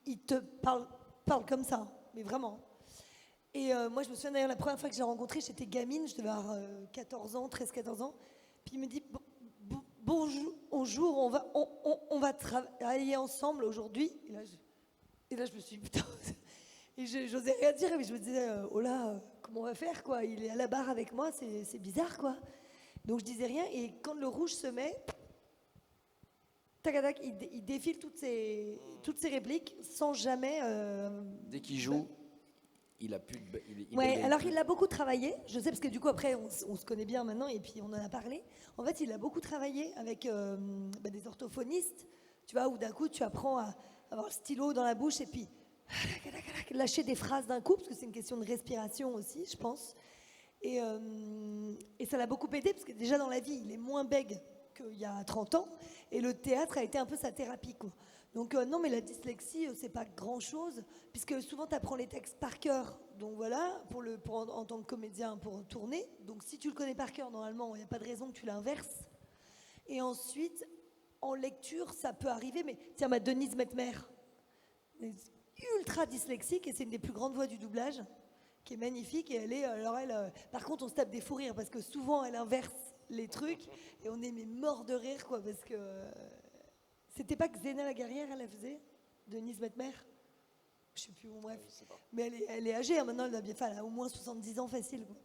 il te parle comme ça, mais vraiment. Et moi, je me souviens d'ailleurs, la première fois que je l'ai rencontré, j'étais gamine, je devais avoir 14 ans, 13-14 ans. Puis il me dit bonjour, on va travailler ensemble aujourd'hui. Et là, je me suis dit, putain, et j'osais rien dire, mais je me disais, oh là, comment on va faire, quoi? Il est à la barre avec moi, c'est bizarre, quoi. Donc je disais rien, et quand le rouge se met, tac, tac, il défile toutes ses répliques sans jamais. Dès qu'il joue, il a plus de... Ouais, bégaye alors plus. il l'a beaucoup travaillé, je sais parce que du coup après on se connaît bien maintenant et puis on en a parlé. En fait il a beaucoup travaillé avec des orthophonistes, tu vois, où d'un coup tu apprends à avoir le stylo dans la bouche et puis lâcher des phrases d'un coup, parce que c'est une question de respiration aussi, je pense. Et ça l'a beaucoup aidé parce que déjà dans la vie il est moins bègue qu'il y a 30 ans et le théâtre a été un peu sa thérapie, quoi. Donc non, mais la dyslexie, c'est pas grand-chose, puisque souvent tu apprends les textes par cœur. Donc voilà, en tant que comédien, pour tourner. Donc si tu le connais par cœur, normalement, il n'y a pas de raison que tu l'inverses. Et ensuite, en lecture, ça peut arriver, mais tiens, Denise Metmer, elle est ultra dyslexique, et c'est une des plus grandes voix du doublage, qui est magnifique, et par contre, on se tape des fous rires, parce que souvent, elle inverse les trucs, et on est mais mort de rire, quoi, parce que... C'était pas Xena la guerrière, elle la faisait, Denise Metmer. Je sais plus, bon, bref. Mais elle est âgée, hein, maintenant, elle a au moins 70 ans facile, quoi.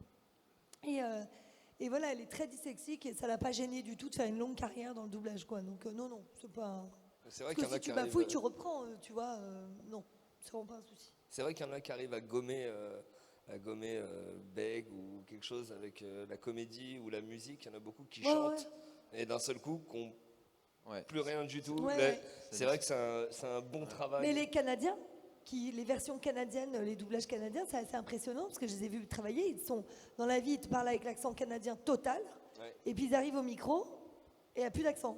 Et voilà, elle est très dyslexique et ça l'a pas gênée du tout de faire une longue carrière dans le doublage, quoi. Donc non, c'est pas... C'est vrai Parce qu'il y en que a si qui tu arrivent, bafouilles, tu reprends, tu vois. Non, c'est vraiment pas un souci. c'est vrai qu'il y en a qui arrivent à gommer bègue ou quelque chose avec la comédie ou la musique. Il y en a beaucoup qui Ouais, chantent et d'un seul coup, qui n'ont Ouais. plus rien du tout. Ouais, Là, ouais. c'est vrai que c'est un bon travail. Mais les Canadiens, les versions canadiennes, les doublages canadiens, c'est assez impressionnant parce que je les ai vus travailler. Ils sont dans la vie, ils te parlent avec l'accent canadien total, Ouais. et puis ils arrivent au micro et il n'y a plus d'accent.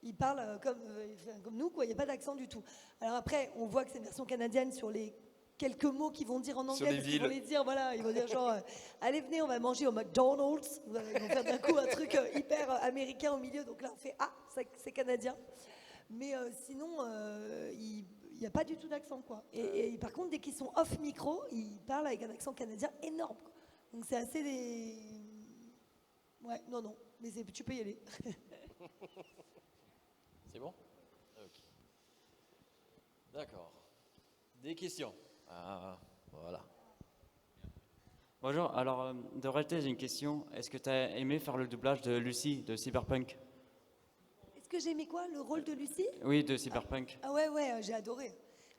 Ils parlent comme nous, quoi. Il n'y a pas d'accent du tout. Alors après, on voit que c'est une version canadienne sur les quelques mots qu'ils vont dire en Sur anglais. les Parce qu'ils vont villes. les dire, voilà, ils vont dire genre, allez venez, on va manger au McDonald's. Voilà, ils vont faire d'un coup un truc hyper américain au milieu. Donc là, on fait c'est canadien. Mais sinon, il n'y a pas du tout d'accent, quoi. Et par contre, dès qu'ils sont off micro, ils parlent avec un accent canadien énorme, quoi. Donc c'est assez des... Ouais, non, mais tu peux y aller. C'est bon? Ok. D'accord. Des questions? Ah, voilà. Bonjour, alors de réalité j'ai une question. Est-ce que tu as aimé faire le doublage de Lucie de Cyberpunk? Est-ce que j'ai aimé quoi? Le rôle de Lucie? Oui, de Cyberpunk. Ah ouais, j'ai adoré.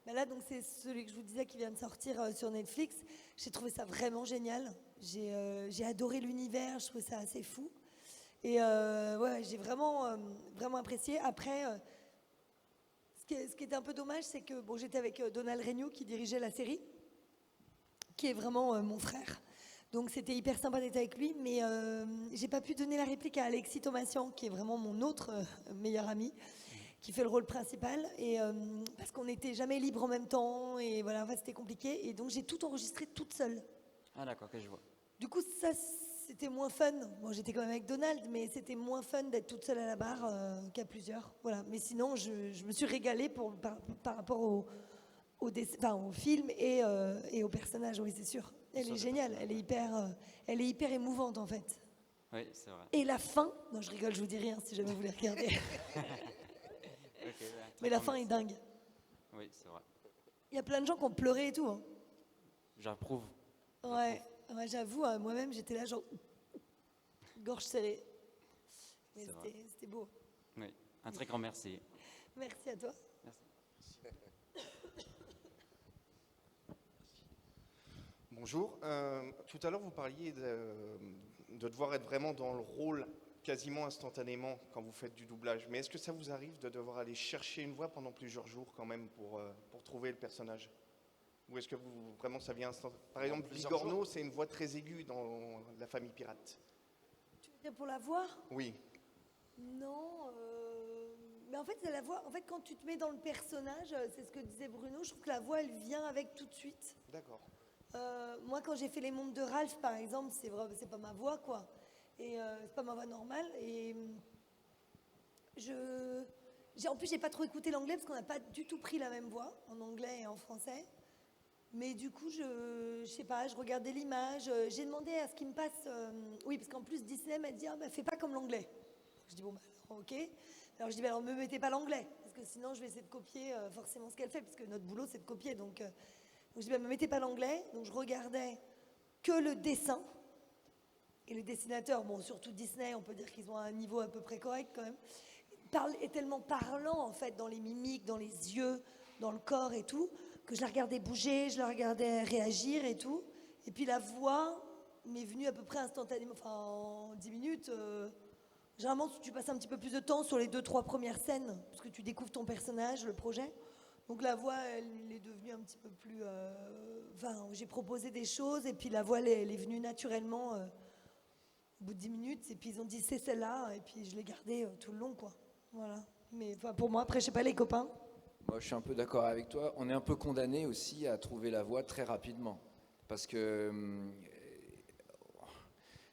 Bah là, donc c'est celui que je vous disais qui vient de sortir sur Netflix. J'ai trouvé ça vraiment génial. J'ai adoré l'univers, je trouvais ça assez fou. Et ouais, j'ai vraiment apprécié. Après, ce qui était un peu dommage, c'est que bon, j'étais avec Donald Renew qui dirigeait la série, qui est vraiment mon frère. Donc c'était hyper sympa d'être avec lui, mais j'ai pas pu donner la réplique à Alexis Thomasian, qui est vraiment mon autre meilleur ami, qui fait le rôle principal, et parce qu'on n'était jamais libre en même temps, et voilà, enfin, c'était compliqué, et donc j'ai tout enregistré toute seule. Ah d'accord, que je vois. Du coup, ça, c'était moins fun. Bon, j'étais quand même avec Donald, mais c'était moins fun d'être toute seule à la barre qu'à plusieurs. Voilà. Mais sinon, je me suis régalée par rapport au film et au personnage, oui, c'est sûr. Elle est géniale, elle est hyper émouvante, en fait. Oui, c'est vrai. Et la fin, non, je rigole, je vous dis rien si jamais vous voulez regarder. Ok, ouais, Mais la fin est dingue. Oui, c'est vrai. Il y a plein de gens qui ont pleuré et tout, hein. J'approuve. Ouais, j'avoue, moi-même, j'étais là, genre, gorge serrée. Mais C'est vrai. c'était beau. Oui, un très grand merci. Merci à toi. Bonjour. Tout à l'heure, vous parliez de devoir être vraiment dans le rôle quasiment instantanément quand vous faites du doublage. Mais est-ce que ça vous arrive de devoir aller chercher une voix pendant plusieurs jours quand même pour trouver le personnage? Ou est-ce que vraiment ça vient instantanément? Par exemple, Bigorneau, c'est une voix très aiguë dans La Famille Pirate. Tu veux dire pour la voix? Oui. Non, mais en fait, c'est la voix. En fait, quand tu te mets dans le personnage, c'est ce que disait Bruno, je trouve que la voix, elle vient avec tout de suite. D'accord. Moi, quand j'ai fait Les Mondes de Ralph, par exemple, c'est pas ma voix, quoi. Et c'est pas ma voix normale. Et en plus, j'ai pas trop écouté l'anglais parce qu'on n'a pas du tout pris la même voix en anglais et en français. Mais du coup, je sais pas, je regardais l'image. J'ai demandé à ce qu'il me passe. Oui, parce qu'en plus, Disney m'a dit, fais pas comme l'anglais. Je dis, bon, bah, alors, ok. Alors je dis, alors me mettez pas l'anglais, parce que sinon je vais essayer de copier forcément ce qu'elle fait, parce que notre boulot c'est de copier. Donc je dis, me mettez pas l'anglais. Donc je regardais que le dessin. Et le dessinateur, bon, surtout Disney, on peut dire qu'ils ont un niveau à peu près correct quand même, est tellement parlant en fait dans les mimiques, dans les yeux, dans le corps et tout, que je la regardais bouger, je la regardais réagir et tout. Et puis la voix m'est venue à peu près instantanément, enfin en 10 minutes. Généralement, tu passes un petit peu plus de temps sur les 2-3 premières scènes, parce que tu découvres ton personnage, le projet. Donc la voix, elle est devenue un petit peu plus... Enfin, j'ai proposé des choses, et puis la voix, elle est venue naturellement au bout de 10 minutes. Et puis ils ont dit, c'est celle-là, et puis je l'ai gardée tout le long, quoi. Voilà. Mais pour moi, après, je sais pas, les copains. Moi, je suis un peu d'accord avec toi. On est un peu condamné aussi à trouver la voie très rapidement. Parce que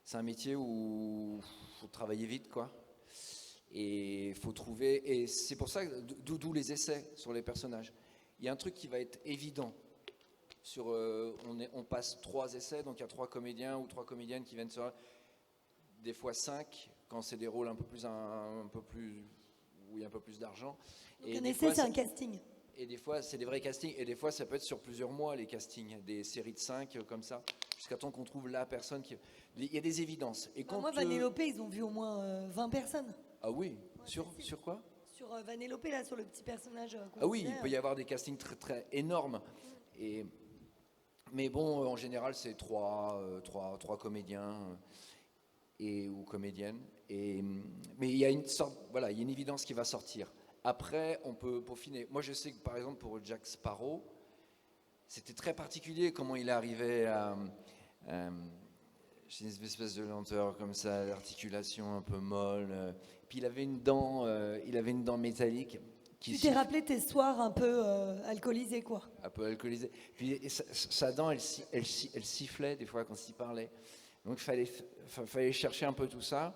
c'est un métier où il faut travailler vite, quoi. Et il faut trouver... Et c'est pour ça, d'où les essais sur les personnages. Il y a un truc qui va être évident. On passe 3 essais, donc il y a 3 comédiens ou 3 comédiennes qui viennent sur... Des fois 5, quand c'est des rôles un peu plus où il y a un peu plus d'argent. Donc un essai, c'est un casting. Et des fois, c'est des vrais castings. Et des fois, ça peut être sur plusieurs mois, les castings. Des séries de 5, comme ça. Jusqu'à temps qu'on trouve la personne qui... Il y a des évidences. Et quand, moi, Vanellope, ils ont vu au moins 20 personnes. Ah oui, Ouais, sur quoi? Sur Vanellope, là, sur le petit personnage. Ah oui, il peut y avoir des castings très, très énormes. Mais bon, en général, c'est 3 comédiens ou comédiennes. Mais il y a une sorte... Voilà, il y a une évidence qui va sortir. Après, on peut peaufiner. Moi, je sais que, par exemple, pour Jack Sparrow, c'était très particulier comment il arrivait à... j'ai une espèce de lenteur comme ça, l'articulation un peu molle. Puis il avait une dent métallique. Tu t'es rappelé tes soirs un peu alcoolisés, quoi. Un peu alcoolisé. Puis sa dent, elle sifflait des fois quand il parlait. Donc il fallait chercher un peu tout ça.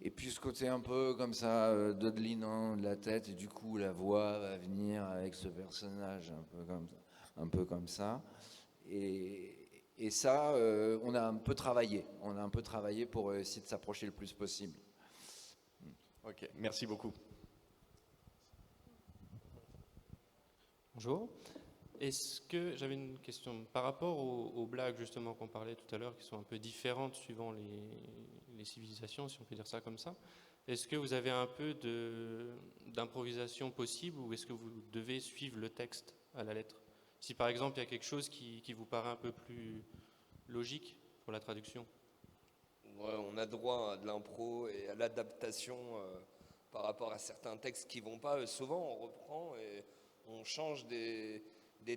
Et puis ce côté un peu comme ça, dodelinant de la tête, et du coup la voix va venir avec ce personnage un peu comme ça. Et ça, on a un peu travaillé. On a un peu travaillé pour essayer de s'approcher le plus possible. Ok, merci beaucoup. Bonjour. Est-ce que j'avais une question par rapport aux blagues justement qu'on parlait tout à l'heure, qui sont un peu différentes suivant les civilisations, si on peut dire ça comme ça. Est-ce que vous avez un peu d'improvisation possible ou est-ce que vous devez suivre le texte à la lettre? Si par exemple il y a quelque chose qui vous paraît un peu plus logique pour la traduction. Ouais, on a droit à de l'impro et à l'adaptation par rapport à certains textes qui vont pas. Souvent on reprend et on change des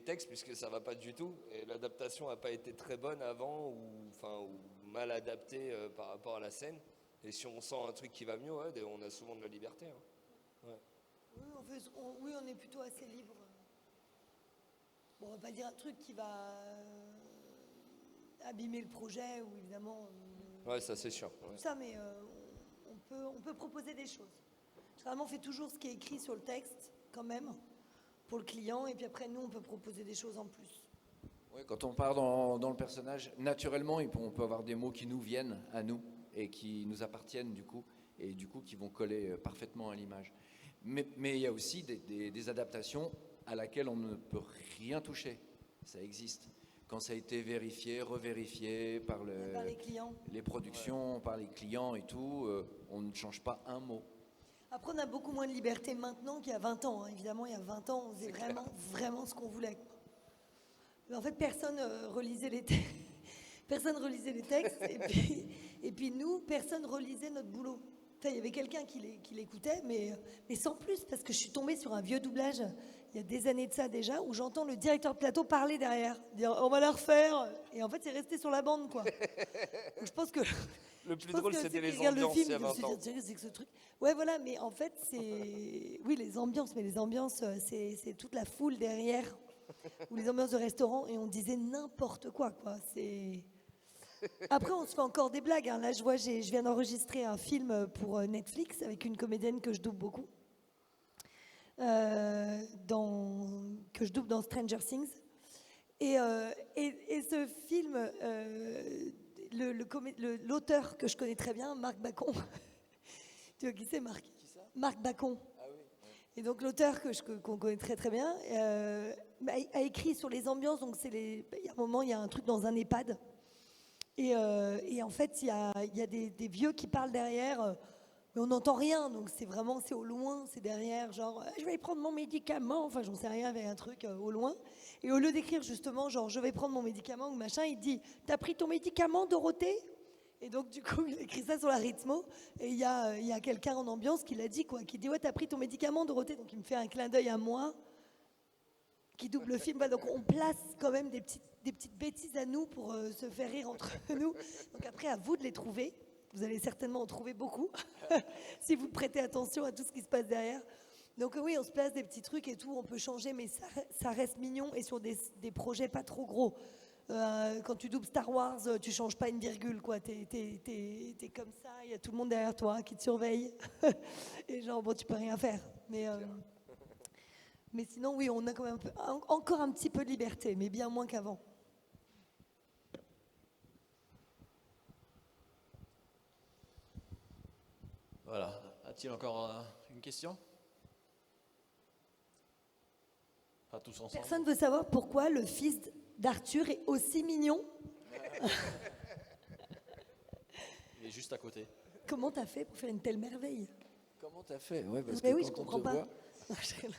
textes puisque ça va pas du tout et l'adaptation n'a pas été très bonne avant ou mal adaptée par rapport à la scène. Et si on sent un truc qui va mieux, ouais, on a souvent de la liberté. Hein. Ouais. Oui, on est plutôt assez libre. Bon, on va pas dire un truc qui va abîmer le projet ou évidemment. Ouais, ça c'est sûr. Ouais. Tout ça, mais on peut proposer des choses. Généralement, on fait toujours ce qui est écrit sur le texte, quand même, pour le client, et puis après, nous, on peut proposer des choses en plus. Ouais, quand on part dans le personnage, naturellement, on peut avoir des mots qui nous viennent à nous et qui nous appartiennent du coup, et du coup qui vont coller parfaitement à l'image. Mais il y a aussi des adaptations à laquelle on ne peut rien toucher. Ça existe. Quand ça a été vérifié, revérifié par les clients. Les productions, par les clients et tout, on ne change pas un mot. Après, on a beaucoup moins de liberté maintenant qu'il y a 20 ans. Hein. Évidemment, il y a 20 ans, on faisait vraiment ce qu'on voulait. Mais en fait, personne relisait les textes. Personne relisait les textes. Et puis nous, personne relisait notre boulot. Enfin, il y avait quelqu'un qui l'écoutait, mais sans plus, parce que je suis tombée sur un vieux doublage, il y a des années de ça déjà, où j'entends le directeur de plateau parler derrière, dire « on va la refaire ». Et en fait, c'est resté sur la bande, quoi. Donc, je pense que... Le plus drôle, c'était les ambiances. ambiances il y a 20 ans. C'est que ce truc. Ouais, voilà, mais en fait, c'est... Oui, les ambiances, mais les ambiances, c'est toute la foule derrière, ou les ambiances de restaurant, et on disait n'importe quoi. C'est... Après, on se fait encore des blagues. Hein. Là, je viens d'enregistrer un film pour Netflix avec une comédienne que je double beaucoup, que je double dans Stranger Things. Et ce film, l'auteur que je connais très bien, Marc Bacon. Tu vois qui c'est, Marc? Marc Bacon. Ah oui. Et donc l'auteur qu'on connaît très très bien a écrit sur les ambiances. Donc il y a un moment, il y a un truc dans un EHPAD. Et en fait, il y a des vieux qui parlent derrière. Mais on n'entend rien, donc c'est au loin, c'est derrière, genre je vais prendre mon médicament, enfin j'en sais rien, avec un truc au loin. Et au lieu d'écrire justement genre je vais prendre mon médicament ou machin, il dit t'as pris ton médicament Dorothée? Et donc du coup il écrit ça sur la rythmo et il y a quelqu'un en ambiance qui l'a dit quoi, qui dit ouais t'as pris ton médicament Dorothée, donc il me fait un clin d'œil à moi qui double le film. Donc on place quand même des petites bêtises à nous pour se faire rire entre nous. Donc après à vous de les trouver. Vous allez certainement en trouver beaucoup si vous prêtez attention à tout ce qui se passe derrière. Donc oui, on se place des petits trucs et tout, on peut changer, mais ça reste mignon et sur des projets pas trop gros. Quand tu doubles Star Wars, tu changes pas une virgule, quoi. T'es comme ça, il y a tout le monde derrière toi qui te surveille. Et genre, bon, tu peux rien faire. Mais sinon, oui, on a quand même encore un petit peu de liberté, mais bien moins qu'avant. Voilà. A-t-il encore une question? Pas tous ensemble. Personne veut savoir pourquoi le fils d'Arthur est aussi mignon. Il est juste à côté. Comment t'as fait pour faire une telle merveille? Comment t'as fait? Ouais, parce Mais que oui, quand je on comprends te pas. voit- La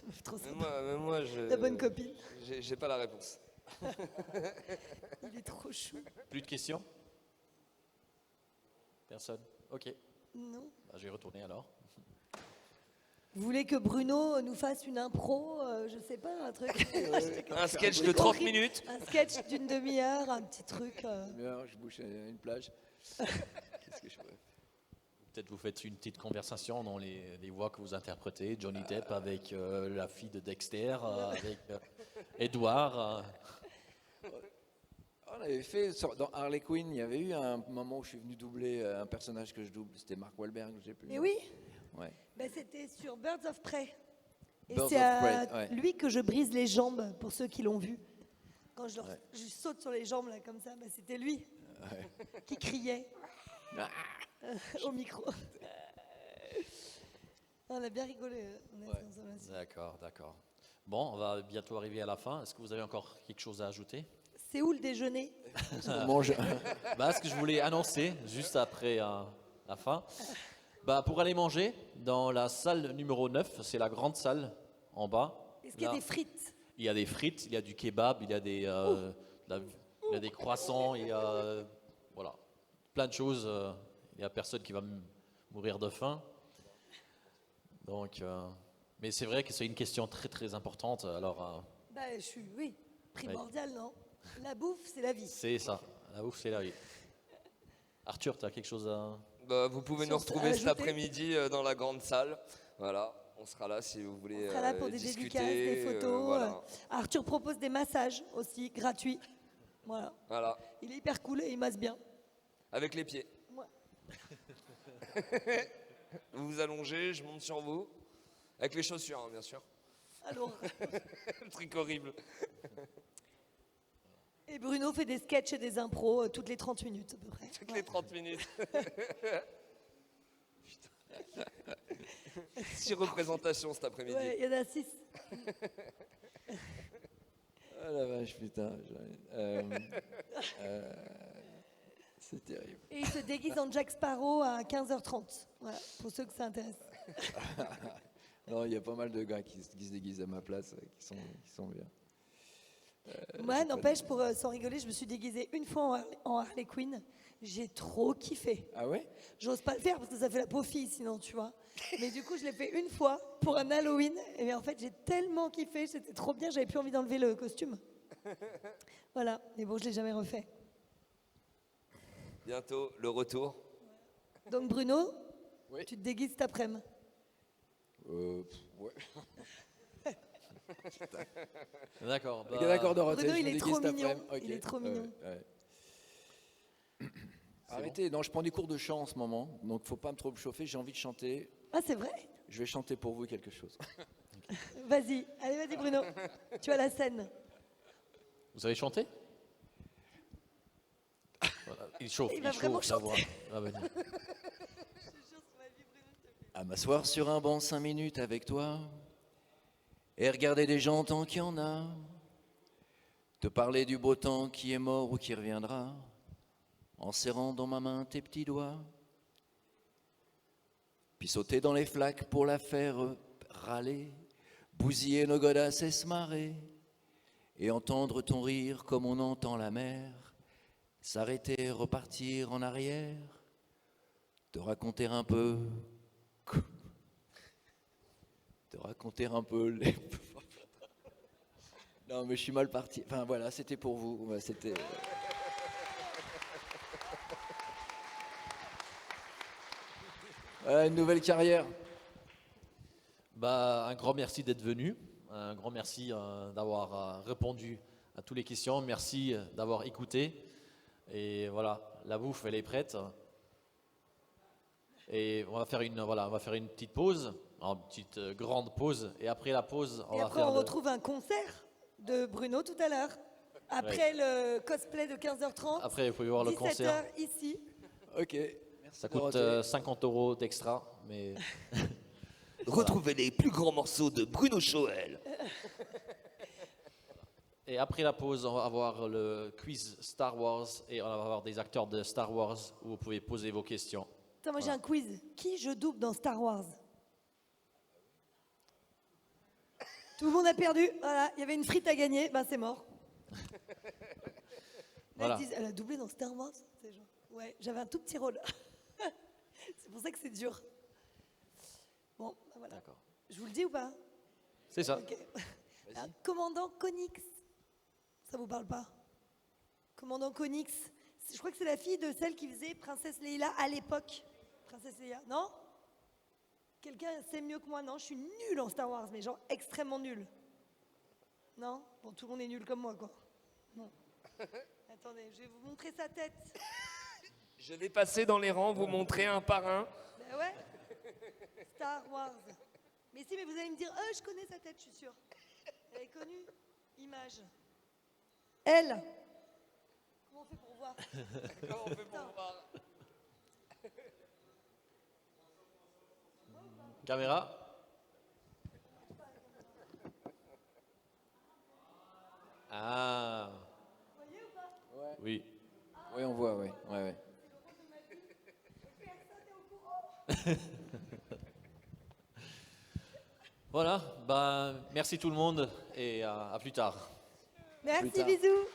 meuf trop sympa. Même moi, La bonne copine. j'ai pas la réponse. Il est trop chou. Plus de questions? Personne? Ok. Non. Bah, je vais retourner alors. Vous voulez que Bruno nous fasse une impro, je sais pas, un truc. Un sketch de 30 minutes. Un sketch d'une demi-heure, un petit truc. Bien, je bouge une plage. Qu'est-ce que je pourrais faire? Peut-être vous faites une petite conversation dans les voix que vous interprétez. Johnny Depp avec la fille de Dexter, avec Edouard. On avait fait, dans Harley Quinn, il y avait eu un moment où je suis venu doubler un personnage que je double. C'était Mark Wahlberg, je sais plus. Et oui, Ouais. ben, c'était sur Birds of Prey. Et Birds c'est of à Prey, ouais. lui que je brise les jambes, pour ceux qui l'ont vu. Quand je saute sur les jambes, là, comme ça, ben, c'était lui qui criait au micro. On a bien rigolé. On était ensemble là-dessus. D'accord. Bon, on va bientôt arriver à la fin. Est-ce que vous avez encore quelque chose à ajouter? C'est où le déjeuner? On mange. Ce que je voulais annoncer juste après la fin. Pour aller manger dans la salle numéro 9, c'est la grande salle en bas. Est-ce qu'il y a Là, des frites? il y a des frites, il y a du kebab, il y a il y a des croissants, il y a voilà, plein de choses. Il n'y a personne qui va mourir de faim. Donc, mais c'est vrai que c'est une question très très importante. Alors, Oui, primordial, non? La bouffe, c'est la vie. c'est ça. La bouffe, c'est la vie. Arthur, tu as quelque chose à... Vous pouvez Si nous on se retrouver cet ajouter. après-midi dans la grande salle. Voilà, on sera là si vous voulez On sera là pour des discuter. dédicaces, des photos. Voilà. Arthur propose des massages aussi, gratuits. Voilà. Voilà, Il est hyper cool et il masse bien. avec les pieds. Ouais. Vous vous allongez, je monte sur vous. Avec les chaussures, hein, bien sûr. Alors, Le truc horrible. et Bruno fait des sketchs et des impros toutes les 30 minutes à peu près. Toutes les 30 minutes. 6 représentations cet après-midi. Ouais, il y en a 6. Ah la vache, putain. C'est terrible. Et il se déguise en Jack Sparrow à 15h30. Voilà, pour ceux que ça intéresse. Non, il y a pas mal de gars qui se déguisent à ma place, qui sont bien. Moi, n'empêche, sans rigoler, je me suis déguisée une fois en Harley Quinn. J'ai trop kiffé. Ah ouais? J'ose pas le faire parce que ça fait la pauvre fille sinon, tu vois. Mais du coup, je l'ai fait une fois pour un Halloween. Et en fait, j'ai tellement kiffé, c'était trop bien, j'avais plus envie d'enlever le costume. Voilà, mais bon, je l'ai jamais refait. Bientôt, le retour. Donc Bruno, Oui. tu te déguises cet après-midi. Ouais. D'accord. Ok, d'accord, Dorothée. Bruno, je il me est déguise trop cet mignon. après-midi. Ok. Il est trop mignon. Arrêtez, non, je prends des cours de chant en ce moment, donc faut pas me trop me chauffer, j'ai envie de chanter. Ah, c'est vrai? Je vais chanter pour vous quelque chose. Vas-y, allez, vas-y Bruno. Tu as la scène. Vous avez chanté? Voilà, il chauffe, Il va chauffe, vraiment sa voix va venir. À m'asseoir sur un banc 5 minutes avec toi et regarder des gens tant qu'il y en a. Te parler du beau temps qui est mort ou qui reviendra en serrant dans ma main tes petits doigts. puis sauter dans les flaques pour la faire râler, bousiller nos godasses et se marrer, et entendre ton rire comme on entend la mer, s'arrêter, repartir en arrière, te raconter un peu les... Non, mais je suis mal parti. Enfin, voilà, c'était pour vous. Ouais, c'était... Voilà, une nouvelle carrière. Bah, un grand merci d'être venu. Un grand merci d'avoir répondu à toutes les questions. Merci d'avoir écouté. Et voilà, la bouffe, elle est prête. Et on va faire une petite pause, une petite grande pause. Et après la pause, Et après, on retrouve un concert de Bruno tout à l'heure. Après le cosplay de 15h30. Après, vous pouvez voir le 17h concert. ici. Ok. Ça coûte 50 € d'extra, mais... Retrouvez les plus grands morceaux de Bruno Choël. Et après la pause, on va avoir le quiz Star Wars et on va avoir des acteurs de Star Wars où vous pouvez poser vos questions. Attends, moi j'ai un quiz. Qui je double dans Star Wars? Tout le monde a perdu. Voilà, il y avait une frite à gagner. Ben c'est mort. Là, Voilà. ils disent, elle a doublé dans Star Wars. C'est genre, ouais, j'avais un tout petit rôle. C'est pour ça que c'est dur. Bon, ben voilà. D'accord. Je vous le dis ou pas? C'est ça. Ok. Ah, Commandant Konix. Ça vous parle pas? Commandant Konix. Je crois que c'est la fille de celle qui faisait Princesse Leia à l'époque. Princesse Leia, non? Quelqu'un sait mieux que moi? Non, je suis nulle en Star Wars, mais genre extrêmement nulle. Non? Bon, tout le monde est nul comme moi, quoi. Non. Attendez, je vais vous montrer sa tête. Je vais passer dans les rangs, vous montrer un par un. Ben ouais. Star Wars. Mais si, mais vous allez me dire, je connais sa tête, je suis sûre. Elle est connue. Image. Elle. Comment on fait pour voir? Comment on fait pour voir? Caméra. Ah. Oui. Oui, on voit, oui. Ouais, ouais. Voilà, ben, merci tout le monde et à plus tard. Merci, Plus tard. bisous.